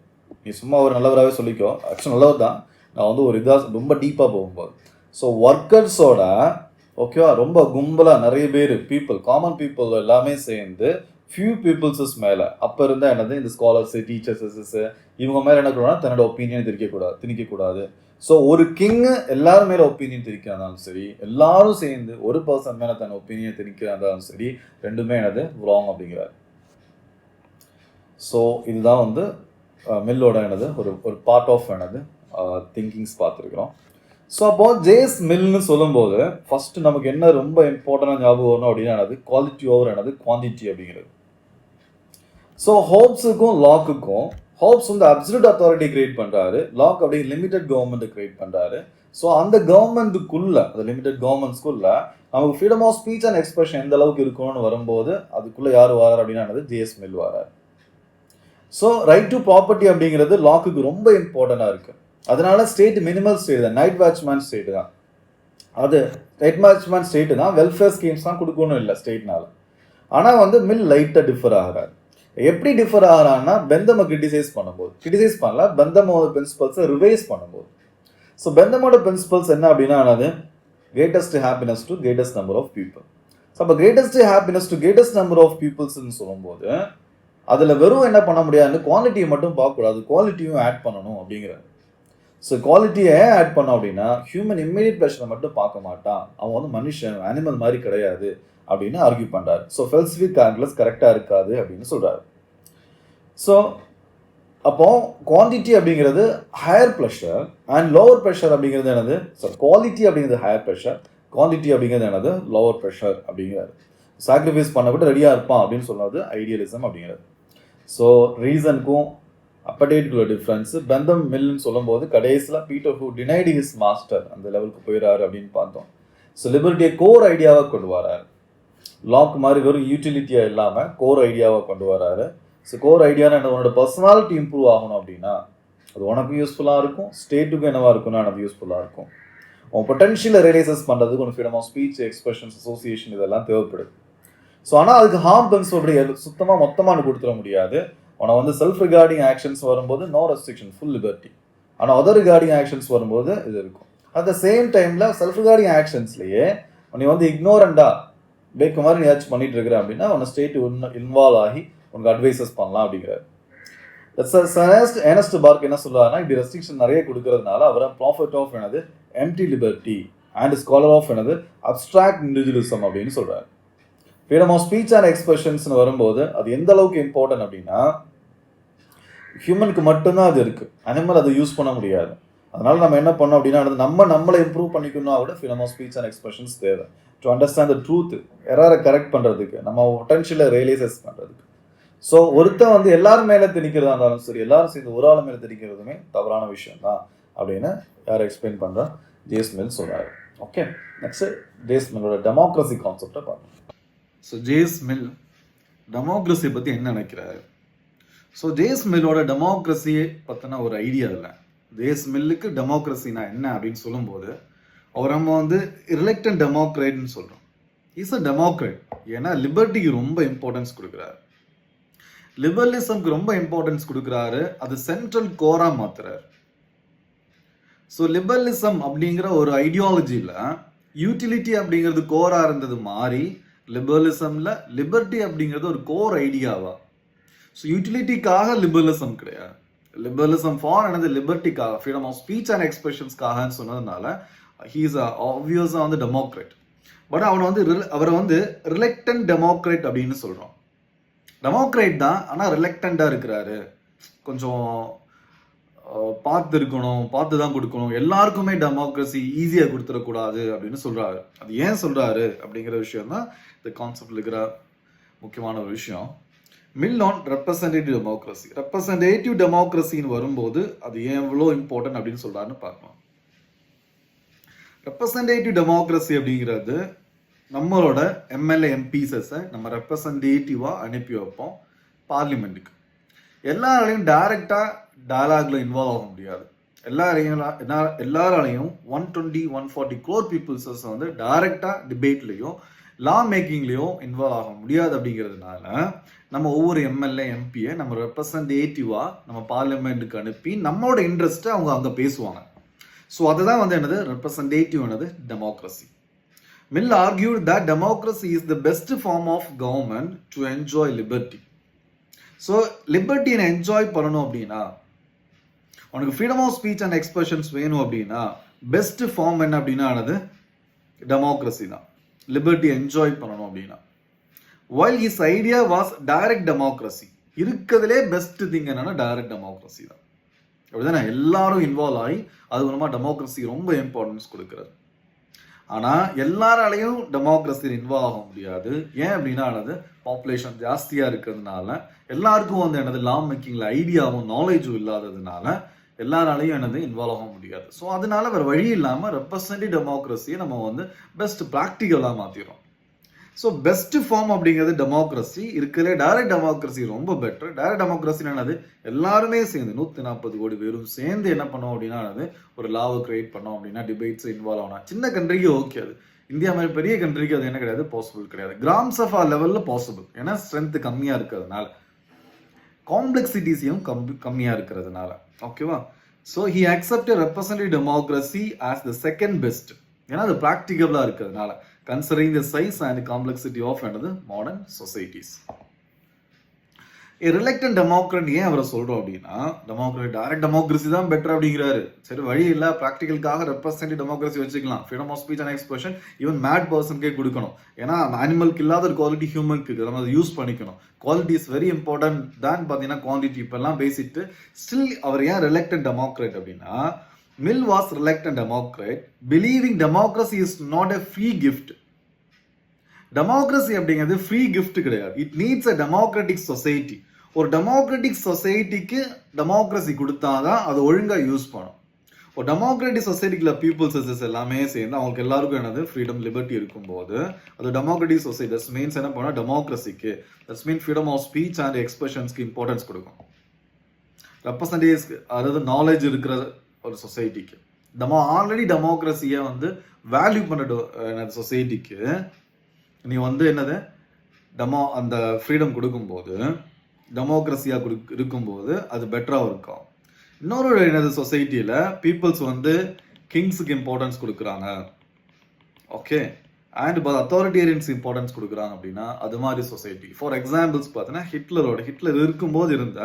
நீ சும்மா ஒரு நல்லவராகவே சொல்லிக்கோ. ஆக்சுவலி நல்லவர் தான், நான் வந்து ஒரு இதாக ரொம்ப டீப்பாக போகும்போது. ஸோ ஒர்க்கர்ஸோட ஓகேவா ரொம்ப கும்பலாக நிறைய பேர் பீப்புள், காமன் பீப்புள் எல்லாமே சேர்ந்து ஃபியூ பீப்புள்ஸஸ் மேலே அப்போ இருந்தால் என்னது, இந்த ஸ்காலர்ஸு, டீச்சர்ஸஸ் இவங்க மேலே என்ன பண்ணுவாங்கன்னா தன்னோட ஒப்பீனியன் திணிக்கக்கூடாது. ஸோ ஒரு கிங்கு எல்லாரும் மேலே ஒப்பீனியன் திணிக்கிறதாலும் சரி, எல்லாரும் சேர்ந்து ஒரு பர்சன் மேலே தன் ஒப்பீனியன் திணிக்கிறதாலும் சரி, ரெண்டுமே என்னது ராங் அப்படிங்கிறார். ஸோ இதுதான் வந்து மில்லோட என்னது ஒரு பார்ட் ஆஃப் என்னது திங்கிங்ஸ் பார்த்துருக்குறோம். ஸோ அப்போ ஜேஎஸ் மில்னு சொல்லும்போது ஃபஸ்ட்டு நமக்கு என்ன ரொம்ப இம்பார்ட்டண்டாக ஞாபகம் வரணும் அப்படின்னா என்னது, குவாலிட்டி ஓவர் என்னது குவான்டிட்டி அப்படிங்கிறது. ஸோ ஹோப்ஸுக்கும் லாக்குக்கும், ஹோப்ஸ் வந்து அப்சல்யூட் அத்தாரிட்டி கிரியேட் பண்ணுறாரு, லாக் அப்படி லிமிடெட் கவர்மெண்ட் கிரியேட் பண்ணுறாரு. ஸோ அந்த கவர்மெண்ட்டுக்குள்ள, அந்த லிமிடெட் கவர்மெண்ட்ஸ்குள்ள நமக்கு freedom of speech and expression எந்த அளவுக்கு இருக்கணும்னு வரும்போது அதுக்குள்ளே யார் வரார் அப்படின்னா என்னது, ஜேஎஸ் மில் வரார். ஸோ ரைட் டு ப்ராப்பர்ட்டி அப்படிங்கிறது லாக்குக்கு ரொம்ப இம்பார்ட்டண்டாக இருக்குது. அதனால ஸ்டேட் மினிமல் ஸ்டேட் தான், நைட் வாட்ச்மேன் ஸ்டேட் தான். அது நைட் வாட்ச்மேன் ஸ்டேட்டு தான், வெல்ஃபேர் ஸ்கீம்ஸ் தான் கொடுக்கணும் இல்லை ஸ்டேட்னால. ஆனால் வந்து மில் லைட்டாக டிஃபர் ஆகிறார். எப்படி டிஃபர் ஆகிறான்னா, பெந்தமை கிரிட்டிசைஸ் பண்ணல, பெந்தமோட பிரின்சிபல்ஸை ரிவைஸ் பண்ணும்போது. ஸோ பெந்தமோட பிரின்சிபல்ஸ் என்ன அப்படின்னா என்னது, greatest happiness to greatest number of people. So அப்போ greatest happiness to greatest number of பீப்புள்ஸ்ன்னு சொல்லும்போது அதில் வெறும் என்ன பண்ண முடியாது, குவாலிட்டியை மட்டும் பார்க்கக்கூடாது, குவாலிட்டியும் ஆட் பண்ணணும் அப்படிங்கிறாரு. ஸோ குவாலிட்டியை ஆட் பண்ணோம் அப்படின்னா ஹியூமன் இம்மீடியட் ப்ளஷரை மட்டும் பார்க்க மாட்டான், அவன் வந்து மனுஷன் அனிமல் மாதிரி கிடையாது அப்படின்னு ஆர்கியூ பண்ணுறாரு. ஸோ ஃபெல்சிஃபிக் கால்குலஸ் கரெக்டாக இருக்காது அப்படின்னு சொல்கிறாரு. ஸோ அப்போ குவான்டிட்டி அப்படிங்கிறது higher pressure and lower pressure அப்படிங்கிறது என்னது? சாரி, குவாலிட்டி அப்படிங்கிறது ஹையர் ப்ரெஷர், குவான்டிட்டி அப்படிங்கிறது என்னது? லோவர் ப்ரெஷர் அப்படிங்கிறாரு. சாக்ரிஃபைஸ் பண்ணப்பட்டு ரெடியாக இருப்பான் அப்படின்னு சொன்னது ஐடியலிசம் அப்படிங்கிறது. ஸோ ரீசனுக்கும் அப்படேட்டுக்குள்ள டிஃப்ரென்ஸு பெந்தம் மில்னு சொல்லும்போது கடைசியில் Peter who denied his master அந்த லெவலுக்கு போயிடாரு அப்படின்னு பார்த்தோம். ஸோ லிபர்ட்டியை கோர் ஐடியாவாக கொண்டு வராரு. லாக் மாதிரி வெறும் யூட்டிலிட்டியாக இல்லாமல் கோர் ஐடியாவாக கொண்டு வராரு. ஸோ கோர் ஐடியானா உன்னோட பர்சனாலிட்டி இம்ப்ரூவ் ஆகணும் அப்படின்னா அது உனக்கும் யூஸ்ஃபுல்லாக இருக்கும், ஸ்டேட்டுக்கும் என்னவாக இருக்கும்னா எனக்கு யூஸ்ஃபுல்லாக இருக்கும். உன் பொட்டன்ஷியலை ரியலைசஸ் பண்ணுறதுக்கு உனக்கு freedom of speech, expressions, association இதெல்லாம் தேவைப்படுது. ஸோ ஆனால் அதுக்கு ஹார்ம் பிரின்சிபல் சுத்தமாக மொத்தமாக கொடுத்துட முடியாது. உன வந்து செல்ஃப் ரிகார்டிங் ஆக்ஷன்ஸ் வரும்போது நோ ரெஸ்ட்ரிக்ஷன், ஃபுல் லிபர்ட்டி. ஆனால் அதர் ரிகார்டிங் ஆக்ஷன்ஸ் வரும்போது இது இருக்கும். அட் த சேம் டைமில் செல்ஃப் ரிகார்டிங் ஆக்ஷன்ஸ்லேயே நீ வந்து இக்னோரண்டாக பேக்கு மாதிரி நீ ஏதாச்சும் பண்ணிட்டு இருக்கிற அப்படின்னா உன்னை ஸ்டேட் இன்வால்வ் ஆகி உனக்கு அட்வைசஸ் பண்ணலாம் அப்படிங்கிறாரு. ஏர்னஸ்ட் பார்க் என்ன சொல்றாருன்னா, இப்படி ரெஸ்ட்ரிக்ஷன் நிறைய கொடுக்கறதுனால அவரை ப்ராஃபிட் ஆஃப் என்னது empty liberty and scholar of என்னது அப்ட்ராக்ட் இண்டிவிஜுவலிசம் அப்படின்னு சொல்றாரு. ஃப்ரீடம் ஆஃப் ஸ்பீச் அண்ட் எக்ஸ்பிரஷன்ஸ்னு வரும்போது அது எந்த அளவுக்கு இம்பார்ட்டன்ட் அப்படின்னா ஹியூமனுக்கு மட்டும்தான் அது இருக்கு, அனிமல் அதை யூஸ் பண்ண முடியாது. அதனால நம்ம என்ன பண்ணோம் அப்படின்னா நம்மளை இம்ப்ரூவ் பண்ணிக்கணும்னா கூட freedom of speech and expressions தேவை. டு அண்டர்ஸ்டாண்ட் த ட்ரூத், எரரை கரெக்ட் பண்ணுறதுக்கு, நம்ம பொட்டன்ஷியலை ரியலைசஸ் பண்ணுறதுக்கு. ஸோ ஒருத்தன் வந்து எல்லாரும் மேலே திணிக்கிறதா இருந்தாலும் சரி, எல்லாரும் சேர்ந்து ஒரு ஆள் மேலே திணிக்கிறதுமே தவறான விஷயம் தான் அப்படின்னு யாரை எக்ஸ்பிளைன் பண்ணுறா? ஜேம்ஸ் மில் சொல்கிறாரு. ஓகே, நெக்ஸ்ட் ஜேம்ஸ் மில்லோட டெமோக்ரஸி கான்செப்டை பார்க்கணும். ஸோ ஜேம்ஸ் மில் டெமோக்ரஸியை பற்றி என்ன நினைக்கிறாரு? ஸோ ஜேம்ஸ் மில்லோட டெமோக்ரஸியை பற்றின ஒரு ஐடியா இல்லை. ஜேம்ஸ் மில்லுக்கு டெமோக்ரஸினா என்ன அப்படின்னு சொல்லும்போது அவர் நம்ம வந்து ரிலக்டன்ட் டெமோக்ரேட்னு சொல்கிறோம். Is a democrat. ஏன்னா லிபர்ட்டிக்கு ரொம்ப இம்பார்ட்டன்ஸ் கொடுக்குறாரு, லிபரலிசம்க்கு ரொம்ப இம்பார்ட்டன்ஸ் கொடுக்குறாரு, அது சென்ட்ரல் கோரா மாத்துறாரு. ஸோ லிபரலிசம் அப்படிங்கிற ஒரு ஐடியாலஜியில் யூட்டிலிட்டி அப்படிங்கிறது கோரா இருந்தது மாறி லிபரலிசம்ல லிபர்ட்டி அப்படிங்கிறது ஒரு கோர் ஐடியாவா. ஸோ யூட்டிலிட்டிக்காக லிபரலிசம் கிடையாது, லிபரலிசம் ஃபார் என்னது லிபர்ட்டிக்காக, ஃப்ரீடம் ஆஃப் ஸ்பீச் அண்ட் எக்ஸ்பிரஷன்ஸ்க்காகன்னு சொன்னதுனால ஹீஸ் ஆப்வியஸாக வந்து டெமோக்ரேட். பட் அவரை வந்து ரிலக்டன்ட் டெமோக்ரேட் அப்படின்னு சொல்கிறோம். டெமோக்ரேட் தான், ஆனால் ரிலக்டண்டாக இருக்கிறாரு, கொஞ்சம் பார்த்து இருக்கணும், பார்த்து தான் கொடுக்கணும், எல்லாருக்குமே டெமோக்ரஸி ஈஸியாக கொடுத்துடக்கூடாது அப்படின்னு சொல்கிறாரு. அது ஏன் சொல்கிறாரு அப்படிங்கிற விஷயம் தான் இந்த கான்செப்டில் இருக்கிற முக்கியமான ஒரு விஷயம். Mill on representative democracy. Representative டெமோக்ரஸின்னு வரும்போது அது ஏன் எவ்வளோ இம்பார்ட்டன்ட் அப்படின்னு சொல்கிறாருன்னு பார்க்கலாம். ரெப்ரசன்டேட்டிவ் டெமோக்ரஸி அப்படிங்கிறது நம்மளோட எம்எல்ஏ எம்பிஸை நம்ம ரெப்ரசன்டேட்டிவாக அனுப்பி வைப்போம் பார்லிமெண்ட்டுக்கு. எல்லாராலையும் டைரக்டாக டயலாக்ல இன்வால்வ் ஆக முடியாது. எல்லாராலையும் 120-140 crore பீப்புள்ஸஸ் வந்து டைரக்டாக டிபேட்லையும் லா மேக்கிங்லேயும் இன்வால்வ் ஆக முடியாது. அப்படிங்கிறதுனால நம்ம ஒவ்வொரு எம்எல்ஏ எம்பியை நம்ம ரெப்ரசன்டேட்டிவாக நம்ம பார்லிமெண்ட்டுக்கு அனுப்பி நம்மளோட இன்ட்ரெஸ்ட்டை அவங்க அங்கே பேசுவாங்க. ஸோ அதுதான் வந்து என்னது ரெப்ரசன்டேட்டிவ் என்னது democracy. Mill argued that democracy is the best form of government to enjoy liberty. So liberty and enjoy பண்ணணும் அப்படின்னா உனக்கு freedom of speech and expressions வேணும் அப்படின்னா பெஸ்ட் ஃபார்ம் என்ன அப்படின்னா அது டெமோக்ரஸி தான். லிபர்ட்டி என்ஜாய் பண்ணணும் அப்படின்னா. while his idea was direct democracy, இருக்கிறதுலே பெஸ்ட் திங் என்னன்னா டைரக்ட் டெமோக்ரஸி தான். அப்படிதானே, எல்லாரும் இன்வால்வ் ஆகி அது மூலமா டெமோக்ரஸி ரொம்ப இம்பார்ட்டன்ஸ் கொடுக்குறது. ஆனால் எல்லாராலையும் டெமோக்ரஸியில் இன்வால்வ் ஆக முடியாது. ஏன் அப்படின்னா அது பாப்புலேஷன் ஜாஸ்தியாக இருக்கிறதுனால, எல்லாருக்கும் வந்து என்னது லா மேக்கிங்கில் ஐடியாவும் நாலேஜும் இல்லாததுனால எல்லாராலையும் என்னது இன்வால்வ் ஆக முடியாது. ஸோ அதனால வேறு வழி இல்லாமல் ரெப்ரசன்டேட்டிவ் டெமோக்ரஸியை நம்ம வந்து பெஸ்ட் ப்ராக்டிக்கலாக மாற்றிடுறோம். ஸோ பெஸ்ட் ஃபார்ம் அப்படிங்கிறது டெமோக்ரஸி. இருக்கிற டைரக்ட் டெமோக்ரஸி ரொம்ப பெட்டர். டைரக்ட் டெமோக்ரஸி என்னது எல்லாருமே சேர்ந்து 140 கோடி பேரும் சேர்ந்து என்ன பண்ணோம் அப்படின்னா அது ஒரு லாவை கிரியேட் பண்ணோம் அப்படின்னா டிபேட்ஸ் இன்வால்வ் ஆகணும். சின்ன கண்ட்ரிக்கு ஓகே, அது இந்தியா மாதிரி பெரிய கண்ட்ரிக்கு அது என்ன கிடையாது, பாசிபிள் கிடையாது. கிராம் சபா லெவலில் பாசிபிள், ஏன்னா ஸ்ட்ரென்த் கம்மியாக இருக்கிறதுனால, காம்ப்ளெக்சிட்டிஸையும் கம்மியாக இருக்கிறதுனால. ஓகேவா? So he accepted representative democracy as the second best, ஏன்னா அது ப்ராக்டிகபிளாக இருக்கிறதுனால, considering the size and complexity of another modern societies. Reluctant Democrat ஏன் அவரை சொல்றோம் அப்படின்னா, டைரக்ட் டெமோக்ரஸி தான் பெட்டர் அப்படிங்கிறாரு. சரி, வழி இல்லை, ப்ராக்டிக்கலுக்காக ரெப்ரஸன்டேட்டிவ் டெமோக்ரஸி வச்சுக்கலாம். Freedom of speech and expression even mad பர்சனுக்கே கொடுக்கணும். ஏன்னா அனிமலுக்கு இல்லாத ஒரு குவாலிட்டி ஹியூமனுக்கு இருக்குது, நம்ம அதை யூஸ் பண்ணிக்கணும். குவாலிட்டி இஸ் வெரி இம்பார்ட்டன்ட் தான் பார்த்தீங்கன்னா குவான்டிட்டி இப்பெல்லாம் பேசிட்டு ஸ்டில் அவர் ஏன் ரிலக்டன்ட் டெமோக்ரேட் அப்படின்னா, Mill was reluctant democrat believing democracy is not a free gift. Democracy அப்படிங்கிறது ஃப்ரீ கிஃப்ட் கிடையாது. It needs a democratic society. ஒரு டெமோக்ராட்டிக் சொசைட்டிக்கு டெமோக்ரஸி கொடுத்தாதான் அது ஒழுங்காக யூஸ் பண்ணும். ஒரு டெமோக்ராட்டிக் சொசைட்டிக்குள்ள பீப்புள்ஸ் எல்லாமே சேர்ந்து அவங்களுக்கு எல்லாருக்கும் என்னது ஃப்ரீடம் லிபர்ட்டி இருக்கும்போது அது டெமோக்ராட்டிக் சொசைட்டி. தட்ஸ் மீன்ஸ் என்ன பண்ணால் டெமோக்ரஸிக்கு that's mean freedom of speech and எக்ஸ்பிரஷன்ஸ்க்கு இம்பார்ட்டன்ஸ் கொடுக்கும். ரெப்ரசன்டேட்டிவ்ஸ்க்கு, அதாவது நாலேஜ் இருக்கிற ஒரு சொசைட்டிக்கு, ஆல்ரெடி டெமோக்ரஸியை வந்து வேல்யூ பண்ண சொசைட்டிக்கு நீ வந்து என்னது அந்த ஃப்ரீடம் கொடுக்கும்போது, டெமோக்ரஸியாக இருக்கும்போது அது பெட்டராக இருக்கும். இன்னொரு என்னது சொசைட்டியில் பீப்புள்ஸ் வந்து கிங்ஸுக்கு இம்பார்ட்டன்ஸ் கொடுக்குறாங்க, ஓகே, அண்ட் அத்தாரிட்டேரியன்ஸ் இம்பார்ட்டன்ஸ் கொடுக்குறாங்க அப்படின்னா அது மாதிரி சொசைட்டி. ஃபார் எக்ஸாம்பிள்ஸ் பார்த்தீங்கன்னா ஹிட்லர் இருக்கும்போது இருந்த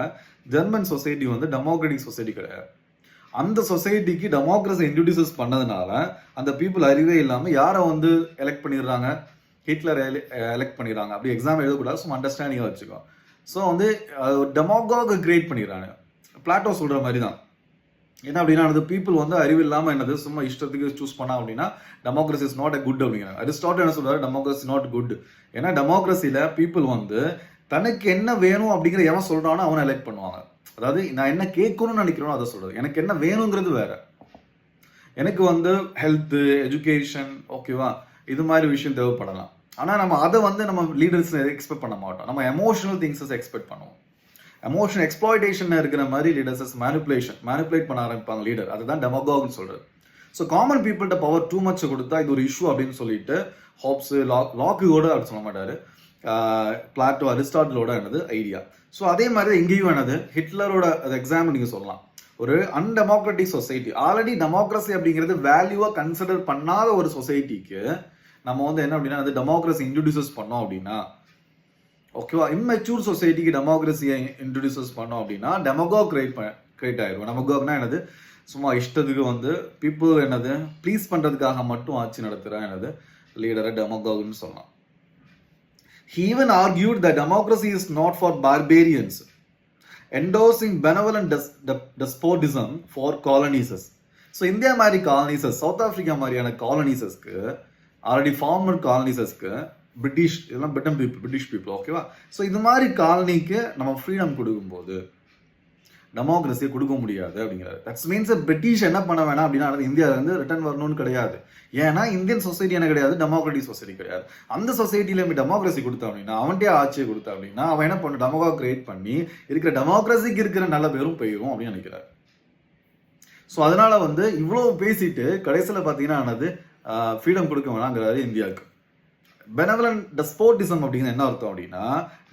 ஜெர்மன் சொசைட்டி வந்து டெமோக்ராட்டிக் சொசைட்டி கிடையாது. அந்த சொசைட்டிக்கு டெமோக்ரஸி இன்ட்ரடியூசஸ் பண்ணதுனால அந்த பீப்புள் அறிவே இல்லாமல் யாரை வந்து எலெக்ட் பண்ணிடுறாங்க, ஹிட்லர் எலெக்ட் பண்ணிடுறாங்க. அப்படி எக்ஸாம் எழுதக்கூடாது, சும்மா அண்டர்ஸ்டாண்டிங்காக வச்சுக்கோ. ஸோ வந்து டெமோகாக கிரியேட் பண்ணிடுறாங்க. பிளாட்டோ சொல்கிற மாதிரி தான். என்ன அப்படின்னா அந்த பீப்புள் வந்து அறிவு இல்லாமல் என்னது சும்மா இஷ்டத்துக்கு சூஸ் பண்ணா அப்படின்னா democracy is not a good அப்படிங்கிறாங்க. அரிஸ்டாட்டில் என்ன சொல்றாரு, டெமோக்ரஸி நாட் குட். ஏன்னா டெமோக்ரஸியில் பீப்புள் வந்து தனக்கு என்ன வேணும் அப்படிங்கிற எவன் சொல்கிறானோ அவனை எலெக்ட் பண்ணுவாங்க. அதாவது நான் என்ன கேட்கணும்னு நினைக்கிறோனோ அதை சொல்கிறது. எனக்கு என்ன வேணுங்கிறது வேற. எனக்கு வந்து ஹெல்த்து, எஜுகேஷன், ஓகேவா, இது மாதிரி விஷயம் தேவைப்படலாம். ஆனால் நம்ம அதை வந்து நம்ம லீடர்ஸ் எக்ஸ்பெக்ட் பண்ண மாட்டோம். நம்ம எமோஷனல் திங்ஸஸ் எக்ஸ்பெக்ட் பண்ணுவோம். எமோஷன் எக்ஸ்ப்ளாய்டேஷன் இருக்கிற மாதிரி லீடர்ஸஸ் மேனிப்புலேட் பண்ண ஆரம்பிப்பாங்க லீடர். அதுதான் டெமோகாக்னு சொல்றது. ஸோ காமன் பீப்புள்கிட்ட பவர் டூ மச் கொடுத்தா இது ஒரு இஷ்யூ அப்படின்னு சொல்லிட்டு ஹாப்ஸ், லாக்குவோட அப்படி சொல்ல மாட்டாரு, பிளாட்டோ, அரிஸ்டாட்டிலோட என்னது ஐடியா. ஸோ அதே மாதிரி இங்கேயும் என்னது ஹிட்லரோட எக்ஸாம்பிள் நீங்கள் சொல்லலாம். ஒரு அன்டெமோக்ராட்டிக் சொசைட்டி, ஆல்ரெடி டெமோக்ரஸி அப்படிங்கிறது வேல்யூவாக கன்சிடர் பண்ணாத ஒரு சொசைட்டிக்கு நம்ம வந்து என்ன அப்படின்னா அது டெமோக்ரஸி இன்ட்ரடியூசஸ் பண்ணோம் அப்படின்னா, ஓகேவா, இம்மெச்சூர் சொசைட்டிக்கு டெமோக்ரஸியை இன்ட்ரடியூசஸ் பண்ணோம் அப்படின்னா டெமோகாக் கிரியேட் ஆயிடும். டெமோகாக்னா என்னது, சும்மா இஷ்டத்துக்கு வந்து பீப்புள் என்னது ப்ளீஸ் பண்ணுறதுக்காக மட்டும் ஆட்சி நடத்துகிறா என்னது லீடரை டெமோகாக்னு சொல்லலாம். He even argued that democracy is not for barbarians, endorsing benevolent despotism for colonizers. So India மாதிரி காலனிசஸ், சவுத் ஆஃப்ரிக்கா மாதிரியான காலனிசஸ்க்கு, ஆல்ரெடி ஃபார்மர் காலனிசஸ்க்கு பிரிட்டிஷ், இதெல்லாம் பிரிட்டிஷ் பீப்புள், ஓகேவா. ஸோ இது மாதிரி காலனிக்கு நம்ம ஃப்ரீடம் கொடுக்கும்போது டெமோக்ரஸியை கொடுக்க முடியாது அப்படிங்கிறாரு. தட்ஸ் மீன்ஸ் பிரிட்டிஷ் என்ன பண்ண வேணாம் அப்படின்னா இந்தியாவிலேருந்து ரிட்டர்ன் வரணும்னு கிடையாது. ஏன்னா இந்தியன் சொசைட்டி என்ன கிடையாது, டெமோக்ராட்டிக் சொசைட்டி கிடையாது. அந்த சொசைட்டில டெமோக்ரஸி கொடுத்தா அப்படின்னா, அவன்கிட்ட ஆட்சியை கொடுத்தா அப்படின்னா அவன் என்ன பண்ண டெமோகா கிரியேட் பண்ணி இருக்கிற டெமோக்ரஸிக்கு இருக்கிற நல்ல பேரும் போயிடும் அப்படின்னு நினைக்கிறார். ஸோ அதனால வந்து இவ்வளோ பேசிட்டு கடைசியில் பார்த்தீங்கன்னா என்னது ஃப்ரீடம் கொடுக்க வேணாங்கிறாரு இந்தியாவுக்கு. பெனவலன்ட் டெஸ்போட்டிசம் அப்படிங்கிற என்ன அர்த்தம் அப்படின்னா,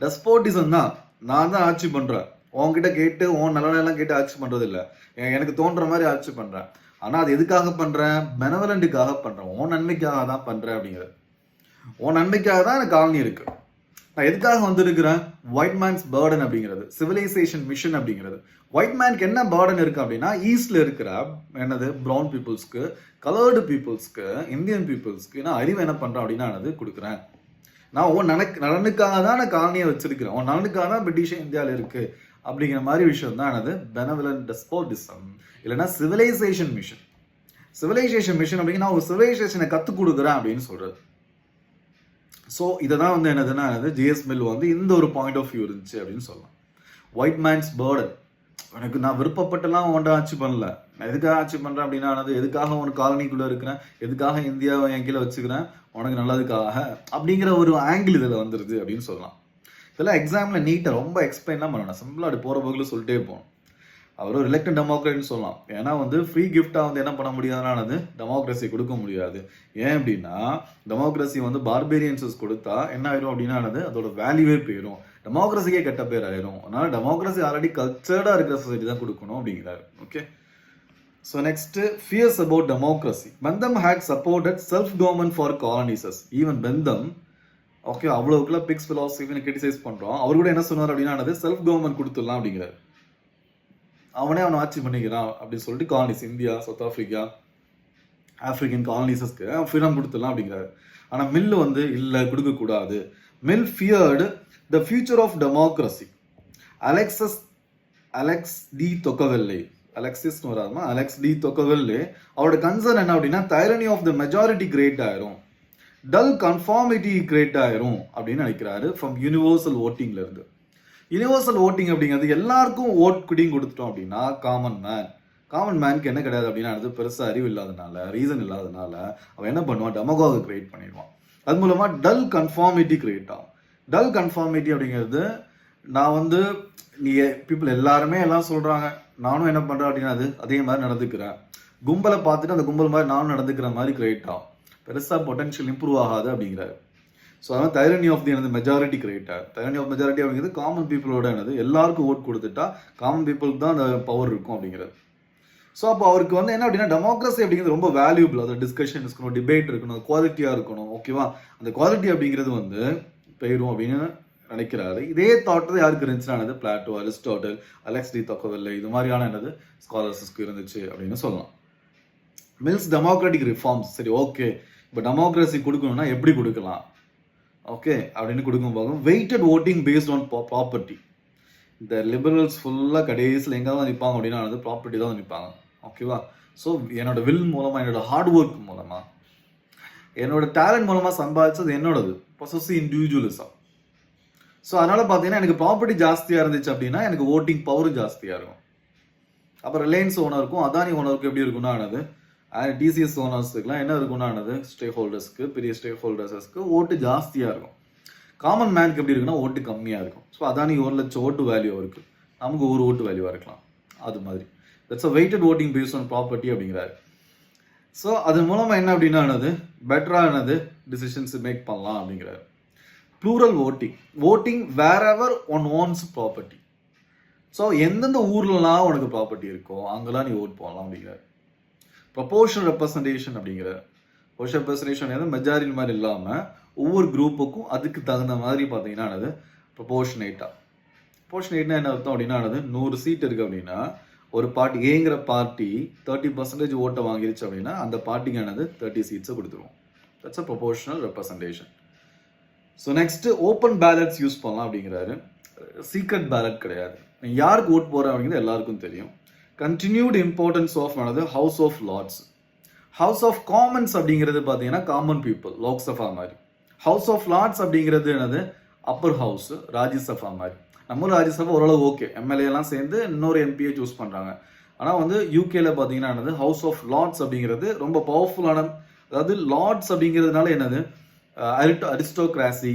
டெஸ்போட்டிசம் தான், நான் தான் ஆட்சி பண்றேன், உன்கிட்ட கேட்டு உன் நல்லெல்லாம் கேட்டு ஆட்சி பண்றது இல்லை, எனக்கு தோன்ற மாதிரி ஆட்சி பண்றேன். ஆனா அது எதுக்காக பண்றேன், பெனவலண்ட்டுக்காக பண்றேன், உன் நன்மைக்காக தான் பண்றேன் அப்படிங்கிறது. உன் நன்மைக்காக தான் எனக்கு காலனி இருக்கு. நான் எதுக்காக வந்திருக்கிறேன், ஒயிட் மேன்ஸ் பர்டன் அப்படிங்கிறது, சிவிலைசேஷன் மிஷன் அப்படிங்கிறது. ஒயிட் மேனுக்கு என்ன பர்டன் இருக்கு அப்படின்னா, ஈஸ்ட்ல இருக்கிற என்னது ப்ரௌன் பீப்புள்ஸ்க்கு, கலர்டு பீப்புள்ஸ்க்கு, இந்தியன் பீப்புள்ஸ்க்கு நான் அறிவு என்ன பண்றேன் அப்படின்னா என்னது கொடுக்குறேன். நான் உன் நலனுக்காக தான் நான் காலனியை வச்சிருக்கிறேன், உன் நலனுக்காக தான் பிரிட்டிஷ் இந்தியாவில் இருக்கு அப்படிங்கிற மாதிரி விஷயம் தான் என்னது பெனவலன்ட் டெஸ்போட்டிசம், இல்லைன்னா சிவிலைசேஷன் மிஷன். சிவிலைசேஷன் மிஷன் அப்படின்னா ஒரு சிவிலைசேஷனை கற்றுக் கொடுக்குறேன் அப்படின்னு சொல்றது. ஸோ இதை தான் வந்து என்னதுன்னா ஜிஎஸ் மில் வந்து இந்த ஒரு பாயிண்ட் ஆஃப் வியூ இருந்துச்சு அப்படின்னு சொல்லலாம். ஒயிட் மேன்ஸ் பர்டன், எனக்கு நான் விருப்பப்பட்டெல்லாம் ஒன்றை ஆட்சி பண்ணல, நான் எதுக்காக ஆட்சி பண்ணுறேன் அப்படின்னா எதுக்காக உனக்கு காலனிக்குள்ளே இருக்கிறேன், எதுக்காக இந்தியாவை என் கீழே வச்சுக்கிறேன், உனக்கு நல்லதுக்காக அப்படிங்கிற ஒரு ஆங்கிள் இதில் வந்துடுது அப்படின்னு சொல்லலாம். இதெல்லாம் எக்ஸாமில் நீட்டாக ரொம்ப எக்ஸ்பிளைன்லாம் பண்ணணும், சிம்பிளாக அப்படி போகிற போக்கில் சொல்லிட்டே போகணும். அவரும் ரிலக்டன்ட் டெமோக்ராட்னு சொல்லலாம். ஏன்னா வந்து ஃப்ரீ கிஃப்டாக வந்து என்ன பண்ண முடியாதுன்னா டெமோக்ரஸி கொடுக்க முடியாது. ஏன் அப்படின்னா டெமோக்ரஸி வந்து பார்பேரியன்ஸஸ் கொடுத்தா என்ன ஆயிரும் அப்படின்னா அதோட வேல்யூவே போயிடும், டெமோக்ரஸிக்கே கெட்ட பேர் ஆயிரும். அதனால டெமோக்ரஸி ஆல்ரெடி கல்ச்சர்டாக இருக்கிற சொசைட்டி தான் கொடுக்கணும் அப்படிங்கிறாரு. Okay, so next fears about democracy. Bentham had supported self government for colonies. Even Bentham okay, அவ்வளவுக்குள்ள பிக்ஸ் பிலாசபின்னு கிரிட்டிசைஸ் பண்றோம். அவர் கூட என்ன சொன்னார் அப்படின்னா செல்ஃப் கவர்மெண்ட் கொடுத்துடலாம் அப்படிங்கிறார். அவனே அவனை ஆட்சி பண்ணிக்கிறான் அப்படின்னு சொல்லிட்டு colonies India, south Africa, African காலனிஸஸ்க்கு ஃப்ரீடம் கொடுத்துடலாம் அப்படிங்கிறாரு. ஆனால் மில் வந்து இல்லை, கொடுக்கக்கூடாது. Mill feared the future of democracy. Alex de Tocqueville, அலெக்சிஸ்னு வராதுமா, அலெக்ஸ் டி தொக்கவெல்லே அவரோட கன்சர்ன் என்ன அப்படின்னா tyranny of the majority create ஆயிரும், டல் கன்ஃபார்மிட்டி கிரியேட் ஆயிரும் அப்படின்னு நினைக்கிறாரு. ஃப்ரம் யூனிவர்சல் ஓட்டிங்ல இருந்து. யூனிவர்சல் ஓட்டிங் அப்படிங்கிறது எல்லாருக்கும் ஓட் குடிங் கொடுத்துட்டோம் அப்படின்னா காமன் மேனுக்கு என்ன கிடையாது அப்படின்னா அது பெருசாக அறிவு இல்லாதனால, ரீசன் இல்லாதனால அவன் என்ன பண்ணுவான், டெமோகாக கிரியேட் பண்ணிடுவான். அது மூலமா டல் கன்ஃபார்மிட்டி கிரியேட் ஆகும். டல் கன்ஃபார்மிட்டி அப்படிங்கிறது நான் வந்து நீ பீப்புள் எல்லாருமே எல்லாம் சொல்றாங்க, நானும் என்ன பண்றேன் அப்படின்னா அதே மாதிரி நடந்துக்கிறேன், கும்பலை பார்த்துட்டு அந்த கும்பல் மாதிரி நானும் நடந்துக்கிற மாதிரி கிரியேட் ஆகும். பெருசாக பொட்டன்ஷியல் இம்ப்ரூவ் ஆகாது அப்படிங்கிறாரு. ஸோ அதான் tyranny of the majority create ஆகும். டைரனி ஆஃப் மெஜாரிட்டி அப்படிங்கிறது காமன் பீப்புளோட எல்லாருக்கும் ஓட் கொடுத்துட்டா காமன் பீப்புளுக்கு தான் அந்த பவர் இருக்கும் அப்படிங்கிறது. ஸோ அப்போ அவருக்கு வந்து என்ன அப்படின்னா டெமோக்ரஸி அப்படிங்கிறது ரொம்ப வேல்யூபிள். அது டிஸ்கஷன் இருக்கணும், டிபேட் இருக்கணும், குவாலிட்டியாக இருக்கணும். ஓகேவா, அந்த குவாலிட்டி அப்படிங்கிறது வந்து போயிடும் அப்படின்னு நினைக்கிறாரு. இதே தாட் தான் யாருக்கு இருந்துச்சுன்னா Plato, Aristotle, Alex de Tocqueville இது மாதிரியான ஸ்காலர்ஸஸ்க்கு இருந்துச்சு அப்படின்னு சொல்லலாம். Mill's democratic reforms. சரி, ஓகே, இப்போ டெமோக்ரஸி கொடுக்கணும்னா எப்படி கொடுக்கலாம், ஓகே அப்படின்னு கொடுக்கும் போது weighted voting based on property. இந்த லிபரல்ஸ் ஃபுல்லாக கடைசியில் எங்கே தான் நிற்பாங்க அப்படின்னா ப்ராப்பர்ட்டி தான் நிற்பாங்க. ஓகேவா, ஸோ என்னோட வில் மூலமாக, என்னோட ஹார்ட் ஒர்க் மூலமாக, என்னோட டேலண்ட் மூலமாக சம்பாதிச்சது என்னோடது, பொசசிவ் இண்டிவிஜுவலிசம். ஸோ அதனால பார்த்தீங்கன்னா எனக்கு ப்ராப்பர்ட்டி ஜாஸ்தியாக இருந்துச்சு அப்படின்னா எனக்கு ஓட்டிங் பவரும் ஜாஸ்தியாக இருக்கும். அப்புறம் ரிலையன்ஸ் ஓனருக்கும் அதானி ஓனருக்கும் எப்படி இருக்குன்னா டிசிஎஸ் ஓனர்ஸுக்குலாம் என்ன இருக்குன்னா ஸ்டேக் ஹோல்டர்ஸ்க்கு, பெரிய ஸ்டேக் ஹோல்டர்ஸஸ்க்கு ஓட்டு ஜாஸ்தியாக இருக்கும். காமன் மேனுக்கு எப்படி இருக்குன்னா ஓட்டு கம்மியாக இருக்கும். ஸோ அதானி 1 லட்சம் ஓட்டு வேல்யூ இருக்குது, நமக்கு 1 ஓட்டு வேல்யூவாக இருக்கலாம். அது மாதிரி that's a weighted voting based on property அப்படிங்கிறாரு. ஸோ அது மூலமாக என்ன அப்படின்னா பெட்டரானது டிசிஷன்ஸ் மேக் பண்ணலாம் அப்படிங்கிறாரு. Plural voting wherever one owns property. So எந்தெந்த ஊர்லலாம் உனக்கு ப்ராப்பர்ட்டி இருக்கோ அங்கெல்லாம் நீ ஓட் போடலாம் அப்படிங்கிறாரு. ப்ரொபோர்ஷனல் ரெப்ரசன்டேஷன் அப்படிங்கிறார். ப்ரொபோர்ஷனல் ரெப்ரசன்டேஷன் மெஜாரிட்டி மாதிரி இல்லாமல் ஒவ்வொரு குரூப்புக்கும் அதுக்கு தகுந்த மாதிரி பார்த்தீங்கன்னா ப்ரொபோர்ஷனேட்டாக. ப்ரொபோர்ஷனேட்னா என்ன அர்த்தம் அப்படின்னா 100 சீட் இருக்குது அப்படின்னா ஒரு பார்ட்டி ஏங்கிற பார்ட்டி 30% ஓட்டை வாங்கிருச்சு அப்படின்னா அந்த பார்ட்டிக்கானது 30 சீட்ஸை கொடுத்துருவோம். That's a proportional representation. So next open pallets use பண்ணலாம் அப்படிங்கிறாரு. சீக்ரெட் பேலட் கிடையாது. நீங்கள் யாருக்கு ஓட் போகிற அப்படிங்கிறது எல்லாருக்கும் தெரியும். Continued importance of House of Lords. House of Commons அப்படிங்கிறது பார்த்தீங்கன்னா காமன் பீப்புள், லோக்சபா மாதிரி. ஹவுஸ் ஆஃப் லார்ட்ஸ் அப்படிங்கிறது அப்பர் ஹவுஸ், ராஜ்யசபா மாதிரி. நம்ம ராஜ்யசபா ஓரளவு ஓகே, எம்எல்ஏ எல்லாம் சேர்ந்து இன்னொரு எம்பியை சூஸ் பண்ணுறாங்க. ஆனால் யூகேல பார்த்தீங்கன்னா ஹவுஸ் ஆஃப் லார்ட்ஸ் அப்படிங்கிறது ரொம்ப பவர்ஃபுல்லான, அதாவது லார்ட்ஸ் அப்படிங்கிறதுனால அரிஸ்டோக்ராசி,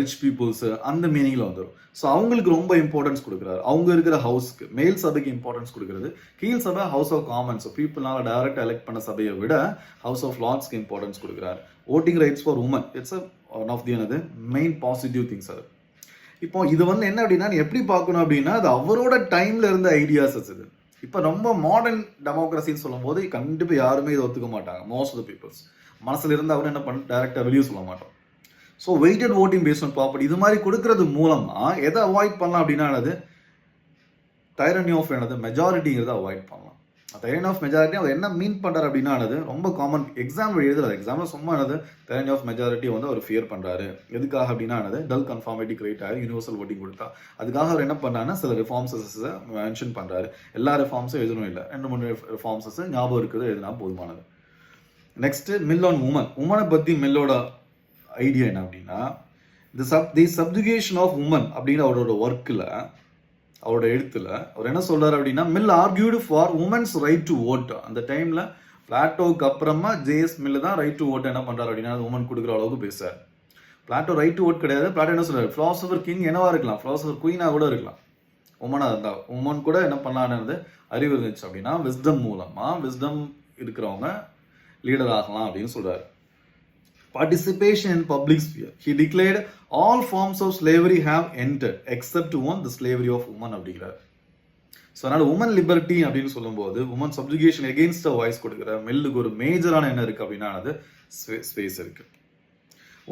ரிச் பீப்புள்ஸ் அந்த மீனிங்ல வந்துடும். ஸோ அவங்களுக்கு ரொம்ப இம்பார்ட்டன்ஸ் கொடுக்குறாரு. அவங்க இருக்கிற ஹவுஸ்க்கு, மேல் சபைக்கு இம்பார்ட்டன்ஸ் கொடுக்குறது. கீழ் சபை ஹவுஸ் ஆஃப் காமன்ஸ், பீப்புள்னால டைரக்ட் எலெக்ட் பண்ண சபையை விட ஹவுஸ் ஆஃப் லார்ட்ஸ்க்கு இம்பார்ட்டன்ஸ் கொடுக்குறாரு. Voting rights for women, it's one of the main positive things. அது இப்போ இது என்ன அப்படின்னா நீ எப்படி பார்க்கணும் அப்படின்னா அது அவரோட டைம்ல இருந்த ஐடியாஸ் இது. இப்போ ரொம்ப மாடர்ன் டெமோக்ரஸின்னு சொல்லும் போது கண்டிப்பாக யாருமே இதை ஒத்துக்க மாட்டாங்க. மோஸ்ட் ஆஃப் த பீப்புள்ஸ் மனசில் இருந்தால் கூட என்ன பண்ண டைரக்டாக வெளியே சொல்ல மாட்டோம். So weighted voting based on property இது மாதிரி கொடுக்கறது மூலமா எதை அவாய்ட் பண்ணலாம் அப்படின்னா டைரனி ஆஃப் மெஜாரிட்டிங்கிறத அவாய்ட் பண்ணலாம். டைரனி ஆஃப் மெஜாரிட்டி அவர் என்ன மீன் பண்ணுறாரு அப்படின்னா ரொம்ப காமன் எக்ஸாம் எழுதுறது. எக்ஸாமில் சும்மா டைரனி ஆஃப் மெஜாரிட்டி அவர் ஃபியர் பண்ணுறாரு. எதுக்காக அப்படின்னா டல் கன்ஃபார்மிட்டி கிரியேட் ஆகி யூனிவர்சல் ஓட்டிங் கொடுத்தா அதுக்காக அவர் என்ன பண்ணாருன்னா சில ரிஃபார்ம்ஸஸை மென்ஷன் பண்ணுறாரு. எல்லா ரிஃபார்ம்ஸும் எழுதணும் இல்லை, 2-3 ரிஃபார்ம்ஸஸ் ஞாபகம் இருக்குது எழுதினா போதுமானது. நெக்ஸ்ட் மில் ஆன் உமனை பற்றி மில்லோட ஐடியா என்ன அப்படின்னா தி சப்ஜுகேஷன் ஆஃப் உமன் அப்படின்னு அவரோட ஒர்க்கில், அவரோட எழுத்துல அவர் என்ன சொல்றாரு அப்படின்னா Mill argued for women's right to vote. அந்த டைம்ல பிளாட்டோவுக்கு அப்புறமா ஜேஎஸ் மில் தான் ரைட் டு ஓட் என்ன பண்றாரு அப்படின்னா உமன் கொடுக்குற அளவுக்கு பேசுறாரு. பிளாட்டோ ரைட் டு ஓட் கிடையாது. பிளாட்டோ என்ன சொல்றாரு, பிலாசபர் கிங் என்னவா இருக்கலாம், பிலாசபர் குயினா கூட இருக்கலாம். உமனா இருந்தா உமன் கூட என்ன பண்ணலான்னு அறிவு இருந்துச்சு அப்படின்னா விஸ்டம் இருக்கிறவங்க லீடர் ஆகலாம் அப்படின்னு சொல்றாரு. Participation in public sphere. He declared all forms of slavery have ended except one, the slavery of woman அப்படிங்கிறார். ஸோ அதனால உமன் லிபர்ட்டி அப்படின்னு சொல்லும்போது உமன் சப்ஜுகேஷன் எகெயின்ஸ்ட் வாய்ஸ் கொடுக்குற மில்லுக்கு ஒரு மேஜரான என்ன இருக்கு அப்படின்னா ஸ்பேஸ் இருக்கு.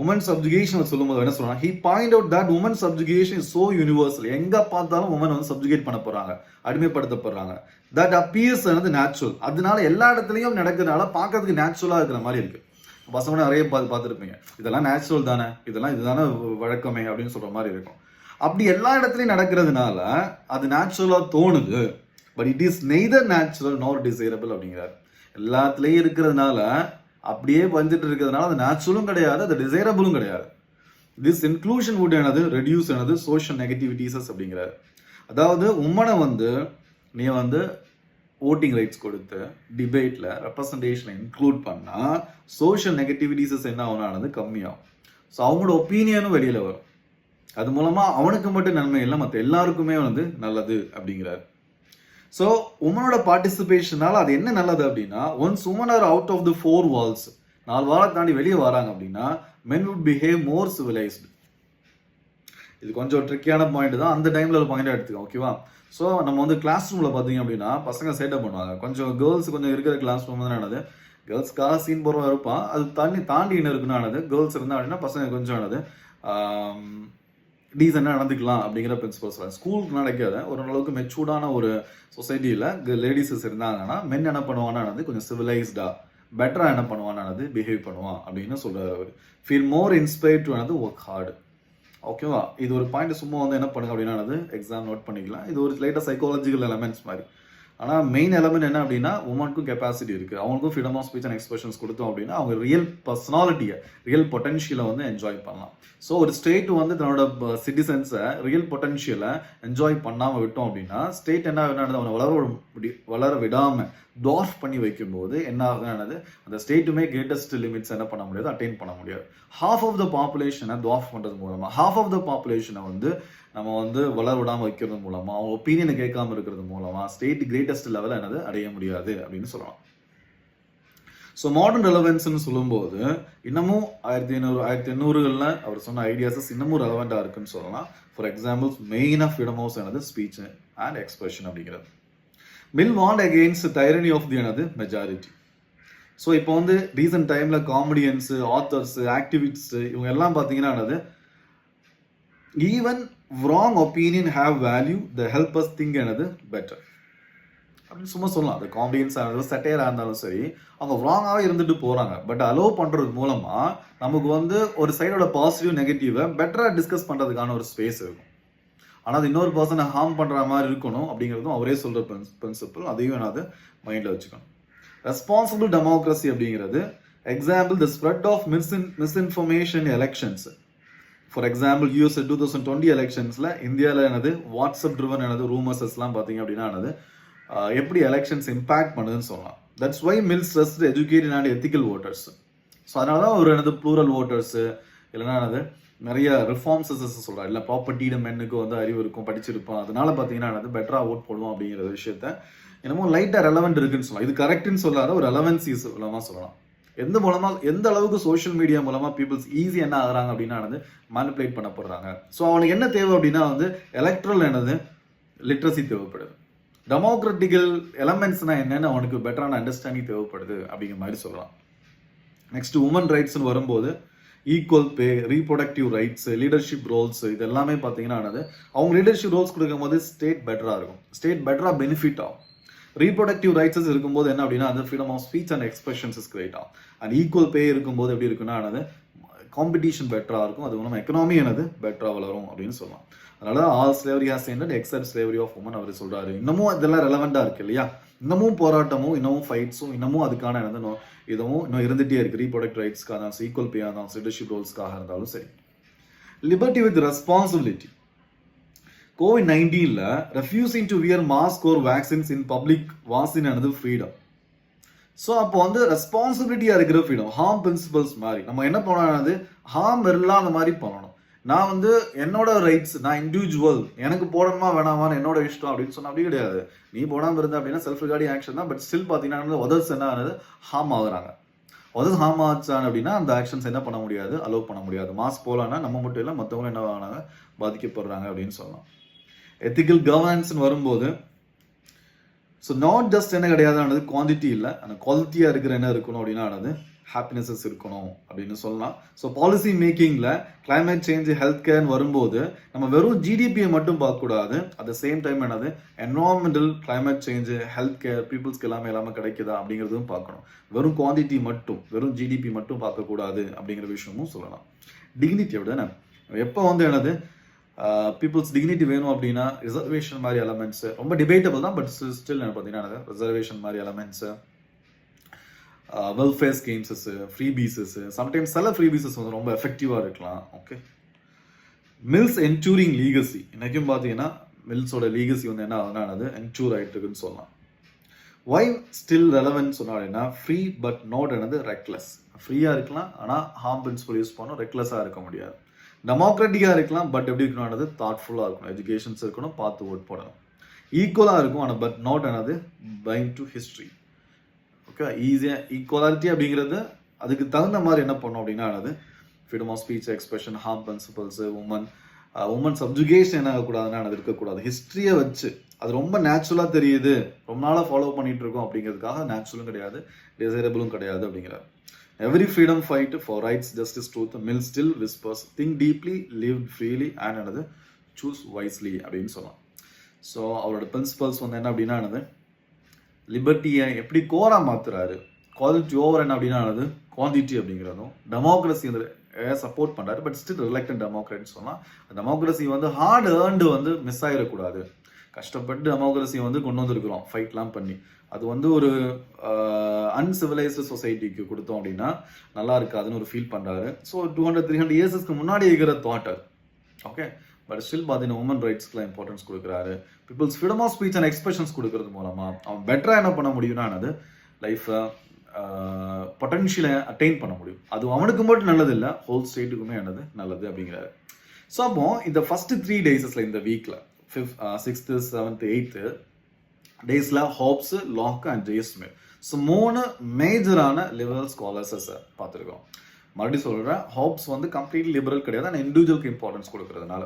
உமன் சப்ஜுகேஷன் சொல்லும்போது என்ன சொல்றாங்க, he point out that women subjugation is so universal. எங்க பார்த்தாலும் உமன் வந்து சப்ஜுகேட் பண்ண போறாங்க, அடிமைப்படுத்தப்படுறாங்க. that appears வந்து நேச்சுரல். அதனால எல்லா இடத்துலயும் நடக்கிறதுனால பார்க்கறதுக்கு நேச்சுரலா இருக்கிற மாதிரி இருக்கு. பசங்க நிறைய பார்த்துருப்பீங்க, இதெல்லாம் நேச்சுரல் தானே, இதெல்லாம் இதுதானே வழக்கமே அப்படின்னு சொல்ற மாதிரி இருக்கும். அப்படி எல்லா இடத்துலயும் நடக்கிறதுனால அது நேச்சுரலா தோணுது. But it is neither natural நார் டிசைரபிள் அப்படிங்கிறார். எல்லாத்துலயும் இருக்கிறதுனால அப்படியே வந்துட்டு இருக்கிறதுனால அது நேச்சுரலும் கிடையாது, அது டிசைரபிளும் கிடையாது. திஸ் இன்க்ளூஷன் வுட் என்னது ரெடியூஸ் என்னது சோஷியல் நெகட்டிவிட்டிஸஸ் அப்படிங்கிறாரு. அதாவது உமனை வந்து நீ வந்து ஓட்டிங் ரைட்ஸ் கொடுத்து டிபேட்ல ரெப்ரசன்டேஷனை இன்க்ளூட் பண்ணா சோஷியல் நெகட்டிவிட்டிஸஸ் என்ன ஆகுனானது கம்மியாகும். ஸோ அவங்களோட ஒப்பீனியனும் வெளியில வரும். அது மூலமா அவனுக்கு மட்டும் நன்மை இல்லை, மற்ற எல்லாருக்குமே வந்து நல்லது அப்படிங்கிறாரு. ஸோ உமனோட பார்ட்டிசிபேஷனால அது என்ன நல்லது அப்படின்னா, once women are out of the 4 walls, 4 வாலை தாண்டி வெளியே வராங்க அப்படின்னா men would behave more civilized. இது கொஞ்சம் ட்ரிக்கியான பாயிண்ட் தான், அந்த டைம்ல ஒரு பாயிண்டா எடுத்துக்கோங்க, ஓகேவா? ஸோ நம்ம வந்து கிளாஸ் ரூம்ல பார்த்தீங்க அப்படின்னா பசங்க சேட்டப் பண்ணுவாங்க. கொஞ்சம் கேர்ள்ஸ் கொஞ்சம் இருக்கிற கிளாஸ் ரூம் தான் ஆனது, கேர்ள்ஸ்க்காக சீன் போடுறவா இருப்பான். அது தாண்டி என்ன இருக்குன்னு ஆனது, கேர்ள்ஸ் இருந்தா அப்படின்னா பசங்க கொஞ்சம் ஆனது டீசெண்டாக நடந்துக்கலாம் அப்படிங்கிற பிரின்சிபல்ஸ். ஸ்கூலுக்கு நடக்காத ஓரளவுக்கு மெச்சூர்டான ஒரு சொசைட்டியில் லேடிஸஸ் இருந்தாங்கன்னா மென் என்ன பண்ணுவான்னு கொஞ்சம் சிவிலைஸ்டா பெட்டரா என்ன பண்ணுவான்னு பிஹேவ் பண்ணுவான் அப்படின்னு சொல்றாரு அவர். Feel more inspired to work hard. ஓகேவா? இது ஒரு பாயிண்ட் சும்மா வந்து என்ன பண்ணுங்க அப்படின்னா எக்ஸாம் நோட் பண்ணிக்கலாம். இது ஒரு லைட்டாக சைக்காலஜிக்கல் எலமெண்ட்ஸ் மாதிரி. ஆனால் மெயின் எலமெண்ட் என்ன அப்படின்னா உமனுக்கும் கெப்பாசிட்டி இருக்குது, அவங்களுக்கும் freedom of speech and expressions கொடுத்தோம் அப்படின்னா அவங்க ரியல் பர்சனாலிட்டியை ரியல் பொட்டன்ஷியலை வந்து என்ஜாய் பண்ணலாம். ஸோ ஒரு ஸ்டேட் வந்து தன்னோட சிட்டிசன்ஸை ரியல் பொட்டன்ஷியலை என்ஜாய் பண்ணாமல் விட்டோம் அப்படின்னா ஸ்டேட் என்ன அவனை வளர விடாமல் டார்ஃப் பண்ணி வைக்கும்போது என்ன ஆகுது, அந்த ஸ்டேட்டுமே கிரேட்டஸ்ட் லிமிட்ஸ் என்ன பண்ண முடியாது, அட்டைன் பண்ண முடியாது. ஹாஃப் ஆஃப் த பாப்புலேஷனை டார்ஃப் பண்ணுறது மூலமாக ஹாஃப் ஆஃப் த பாப்புலேஷனை வந்து நம்ம வந்து வளர விடாமல் வைக்கிறது மூலமாக அவங்க ஒப்பீனியனை கேட்காம இருக்கிறது மூலமாக ஸ்டேட் கிரேட்டஸ்ட் லெவலில் என்னது அடைய முடியாது அப்படின்னு சொல்லலாம். ஸோ மாடர்ன் ரெலவென்ஸ்ன்னு சொல்லும்போது இன்னமும் 1800களில் அவர் சொன்ன ஐடியாஸஸ் இன்னமும் ரெலவெண்ட்டாக இருக்குன்னு சொல்லலாம். For examples main of freedom of என்னது ஸ்பீச் அண்ட் எக்ஸ்பிரஷன் அப்படிங்கிறது. Mill warned against tyranny of the என்னது மெஜாரிட்டி. ஸோ இப்போ வந்து ரீசன்ட் டைமில் காமெடியன்ஸு, ஆத்தர்ஸு, ஆக்டிவிஸ்ட்டு இவங்க எல்லாம் பார்த்தீங்கன்னா என்னது even wrong opinion have value, they help us think என்னது better அப்படின்னு சும்மா சொல்லலாம். அது காமெடியன்ஸ் ஆனாலும் சட்டையராக இருந்தாலும் சரி அவங்க ராங்காகவே இருந்துட்டு போகிறாங்க. பட் அலோவ் பண்ணுறது மூலமாக நமக்கு வந்து ஒரு சைடோட பாசிட்டிவ் நெகட்டிவை பெட்டராக டிஸ்கஸ் பண்ணுறதுக்கான ஒரு ஸ்பேஸ் இருக்கும். ஆனால் அது இன்னொரு பர்சனை ஹார்ம் பண்ணுற மாதிரி இருக்கணும் அப்படிங்கிறதும் அவரே சொல்கிற பிரின்சிபிள். அதையும் என்னது மைண்டில் வச்சுக்கணும். ரெஸ்பான்சிபிள் டெமோக்ரஸி அப்படிங்கிறது example the spread of misinformation elections. For example US 2020 எலெக்ஷன்ஸில் இந்தியாவில் என்னது வாட்ஸ்அப் ட்ரிவன் என்னது ரூமர்ஸஸ்லாம் பார்த்தீங்க அப்படின்னா என்னது எப்படி எலெக்ஷன்ஸ் இம்பேக்ட் பண்ணுதுன்னு சொல்லலாம். That's why Mill stress educated and ethical voters. So அதனால தான் ஒரு என்னது ப்ளூரல் ஓட்டர்ஸு இல்லைன்னா என்னது நிறைய ரிஃபார்ம்ஸஸ் சொல்கிறார். இல்லை ப்ராப்பர்ட்டியோட மென்னுக்கு வந்து அறிவு இருக்கும், படிச்சிருப்பான், அதனால பார்த்தீங்கன்னா என்னது பெட்டராக ஓட் போடுவோம் அப்படிங்கிற விஷயத்த என்னமோ லைட்டாக ரெலவெண்ட் இருக்குன்னு சொல்லலாம். இது கரெக்டுன்னு சொல்லாத ஒரு ரெலவென்சிஸ் மூலமாக சொல்லலாம். எந்த அளவுக்கு சோஷியல் மீடியா மூலமா பீப்புள்ஸ் ஈஸி என்ன ஆகுறாங்க அப்படின்னா வந்து மேனிபுலேட் பண்ண போடுறாங்க. ஸோ அவனுக்கு என்ன தேவை அப்படின்னா வந்து எலக்ட்ரல் என்னது லிட்ரஸி தேவைப்படுது. டெமோக்ராட்டிக்கல் எலமெண்ட்ஸ்னா என்னன்னு அவனுக்கு பெட்டரான அண்டர்ஸ்டாண்டிங் தேவைப்படுது அப்படிங்கிற மாதிரி சொல்லலாம். நெக்ஸ்ட் உமன் ரைட்ஸ்னு வரும்போது equal pay, reproductive rights, leadership roles இது எல்லாமே பார்த்தீங்கன்னா அவங்க லீடர்ஷிப் ரோல்ஸ் கொடுக்கும் போது ஸ்டேட் பெட்டராக இருக்கும், ஸ்டேட் பெட்டராக பெனிஃபிட் ஆகும். ரீப்ரொடக்டிவ் ரைட்ஸஸ் இருக்கும்போது என்ன அப்படின்னா அது freedom of speech and expressions is create ஆகும். அண்ட் ஈக்குவல் பே இருக்கும்போது எப்படி இருக்குன்னா அது காம்படிஷன் பெட்டராக இருக்கும், அது மூலமாக எக்கனாமி என்னது பெட்டராக வளரும் அப்படின்னு சொல்லலாம். அதனால all slavery has ended except slavery of women அவர் சொல்றாரு. இன்னமும் இதெல்லாம் ரெலவெண்டாக இருக்கு இல்லையா? இன்னமும் போராட்டமும் இன்னமும் ஃபைட்ஸும் இன்னமும் அதுக்கான என்னது இதுவும் இன்னும் இருந்துகிட்டே இருக்கு. ரீப்ரொடக்ட் ரைட்ஸ்க்காக இருந்தாலும் ஈக்குவல் பே இருந்தாலும் லீடர்ஷிப் ரோல்ஸ்க்காக இருந்தாலும் சரி. Liberty with responsibility. COVID-19ல refusing to wear mask or vaccines in public was in another freedom. So அப்போ வந்து ரெஸ்பான்சிபிலிட்டியாக இருக்கிற ஃப்ரீடம், ஹார்ம் பிரின்சிபல்ஸ் மாதிரி நம்ம என்ன பண்ணணும், ஹார்ம் இல்லாத மாதிரி பண்ணணும். நான் வந்து என்னோட ரைட்ஸ், நான் இண்டிவிஜுவல், எனக்கு போடணுமா வேணாமான்னு என்னோட இஷ்டம் அப்படின்னு சொன்னால் அப்படி கிடையாது. நீ போடாமல் இருந்த அப்படின்னா செல்ஃப் ரிகார்டிங் ஆக்ஷன் தான். பட் ஸ்டில் பார்த்தீங்கன்னா ஒதர்ஸ் என்ன ஆனது ஹார்ம் ஆகுறாங்க. ஒதர்ஸ் ஹார்ம் ஆச்சான் அப்படின்னா அந்த ஆக்ஷன்ஸ் என்ன பண்ண முடியாது, அலோவ் பண்ண முடியாது. மாஸ்க் போகலான்னா நம்ம மட்டும் இல்லை மற்றவங்களும் என்ன ஆனாங்க பாதிக்கப்படுறாங்க அப்படின்னு சொல்லலாம். எத்திக்கல் கவர்னன்ஸ்னு வரும்போது ஸோ நாட் ஜஸ்ட் என்ன கிடையாதுன்றது குவான்டிட்டி இல்லை, ஆனால் குவாலிட்டியாக இருக்கிற என்ன இருக்கணும் அப்படின்னா ஹாப்பினஸஸ் இருக்கணும் அப்படின்னு சொல்லலாம். ஸோ பாலிசி மேக்கிங்கில் கிளைமேட் சேஞ்ச் ஹெல்த் கேர்னு வரும்போது நம்ம வெறும் ஜிடிபியை மட்டும் பார்க்கக்கூடாது. அட் த சேம் டைம் என்னது environmental, climate change, health care, பீப்புள்ஸ்க்கு எல்லாமே கிடைக்குதா அப்படிங்கிறதும் பார்க்கணும். வெறும் குவான்டிட்டி மட்டும், வெறும் ஜிடிபி மட்டும் பார்க்கக்கூடாது அப்படிங்கிற விஷயமும் சொல்லலாம். டிக்னிட்டி அப்படின்னா எப்போ வந்து என்னது பீப்புள்ஸ் டிக்னிட்டி வேணும் அப்படின்னா ரிசர்வேஷன் மாதிரி எலமெண்ட்ஸு ரொம்ப டிபேட்டபிள் தான். பட் ஸ்டில் என்ன பார்த்தீங்கன்னா ரிசர்வேஷன் மாதிரி எலமெண்ட்ஸு, வெல்ஃபேர் ஸ்கீம்ஸஸ், ஃப்ரீபீசஸ், சம்டைம்ஸ் சில ஃப்ரீபீசஸ் வந்து ரொம்ப எஃபெக்டிவாக இருக்கலாம். ஓகே, மில்ஸ் என்சூரிங் லீகசி, இன்றைக்கும் பார்த்தீங்கன்னா மில்ஸோட லீகசி வந்து என்ன ஆகுதுன்னா என்சூர் ஆகிட்டு இருக்குன்னு சொல்லலாம். ஒய் ஸ்டில் ரெலவென்ட் சொன்னா அப்படின்னா ஃப்ரீ பட் நாட் என்னது ரெக்லெஸ். ஃப்ரீயாக இருக்கலாம் ஆனால் ஹார்ம் பிரின்சிபல் யூஸ் பண்ணணும், ரெக்லெஸ்ஸாக இருக்க முடியாது. டெமோக்ராட்டிக்காக இருக்கலாம் பட் எப்படி இருக்கணும், தாட்ஃபுல்லாக இருக்கணும், எஜுகேஷன்ஸ் இருக்கணும், பார்த்து ஓட் போடணும். ஈக்குவலாக இருக்கும் ஆனால் பட் நாட் என்னது பைண்ட் டு ஹிஸ்ட்ரி. ஓகே, ஈஸியாக ஈக்குவாலிட்டி அப்படிங்கிறது அதுக்கு தகுந்த மாதிரி என்ன பண்ணணும் அப்படின்னா freedom of speech, expression, harm principles, women subjugation என்ன ஆகக்கூடாதுன்னா அது இருக்கக்கூடாது. ஹிஸ்ட்ரியை வச்சு அது ரொம்ப நேச்சுரலாக தெரியுது, ரொம்ப நாளாக ஃபாலோ பண்ணிட்டு இருக்கோம் அப்படிங்கிறதுக்காக நேச்சுரலும் கிடையாது, டிசைரபிளும் கிடையாது அப்படிங்கிறார். Every freedom fight for rights, justice, truth, Mill still whispers, think deeply, live freely and another choose wisely அப்படின்னு சொல்லலாம். ஸோ அவரோட பிரின்சிபல்ஸ் வந்து என்ன அப்படின்னா லிபர்ட்டியை எப்படி கோரா மாத்துறாரு, குவாலிட்டி ஓவர் என்ன அப்படின்னா குவான்டிட்டி அப்படிங்கிறதும், டெமோக்ரஸி வந்து சப்போர்ட் பண்ணுறாரு பட் ஸ்டில் ரிலக்டன்ட் டெமோக்ராட்ஸ் சொன்னால் டெமோக்ரஸி வந்து ஹார்ட் ஏர்ன்டு வந்து மிஸ் ஆகிடக்கூடாது. கஷ்டப்பட்டு டெமோக்ரஸியை வந்து கொண்டு வந்திருக்கிறோம் ஃபைட்லாம் பண்ணி. அது வந்து ஒரு அன்சிவிலைஸ்டு சொசைட்டிக்கு கொடுத்தோம் அப்படின்னா நல்லா இருக்காதுன்னு ஒரு ஃபீல் பண்ணுறாரு. ஸோ 200-300 இயர்ஸ்க்கு முன்னாடி இருக்கிற தாட் அது. ஓகே, பட் ஸ்டில் பார்த்தீங்கன்னா உமன் ரைட்ஸ்க்குலாம் இம்பார்ட்டன்ஸ் கொடுக்குறாரு. People's freedom of speech and expressions கொடுக்கறது மூலமாக அவன் பெட்டராக என்ன பண்ண முடியும்னா லைஃப்பை பொட்டன்ஷியலை அட்டைன் பண்ண முடியும். அது அவனுக்கு மட்டும் நல்லது இல்லை, ஹோல் ஸ்டேட்டுக்குமே நல்லது அப்படிங்கிறாரு. ஸோ அப்போ இந்த ஃபர்ஸ்ட் 3 டேஸஸில் இந்த வீக்கில் 5th, 6th, 7th, 8th டேஸில் Hobbes, Locke and JS Mill, so 3 மேஜரான லிபரல் ஸ்காலர்ஸை பார்த்துருக்கோம். மறுபடியும் சொல்கிறேன், ஹாப்ஸ் வந்து கம்ப்ளீட்லி லிபரல் கிடையாது, ஆனால் இண்டிவிஜுவலுக்கு இம்பார்ட்டன்ஸ் கொடுக்கறதுனால.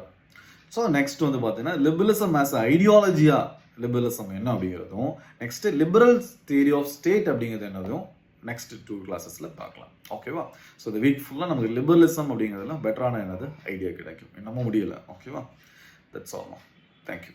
ஸோ நெக்ஸ்ட் வந்து பார்த்தீங்கன்னா லிபரலிசம் ஆஸ் ஐடியாலஜியா, லிபரலிசம் என்ன அப்படிங்கிறதும், next liberal theory of state அப்படிங்கிறது என்னதும் நெக்ஸ்ட் 2 கிளாஸஸில் பார்க்கலாம். ஓகேவா? ஸோ இந்த வீக் ஃபுல்லாக நமக்கு லிபரலிசம் அப்படிங்கிறதுலாம் பெட்டரான ஐடியா கிடைக்கும். இன்னமும் முடியலை. ஓகேவா? That's all. தேங்க்யூ.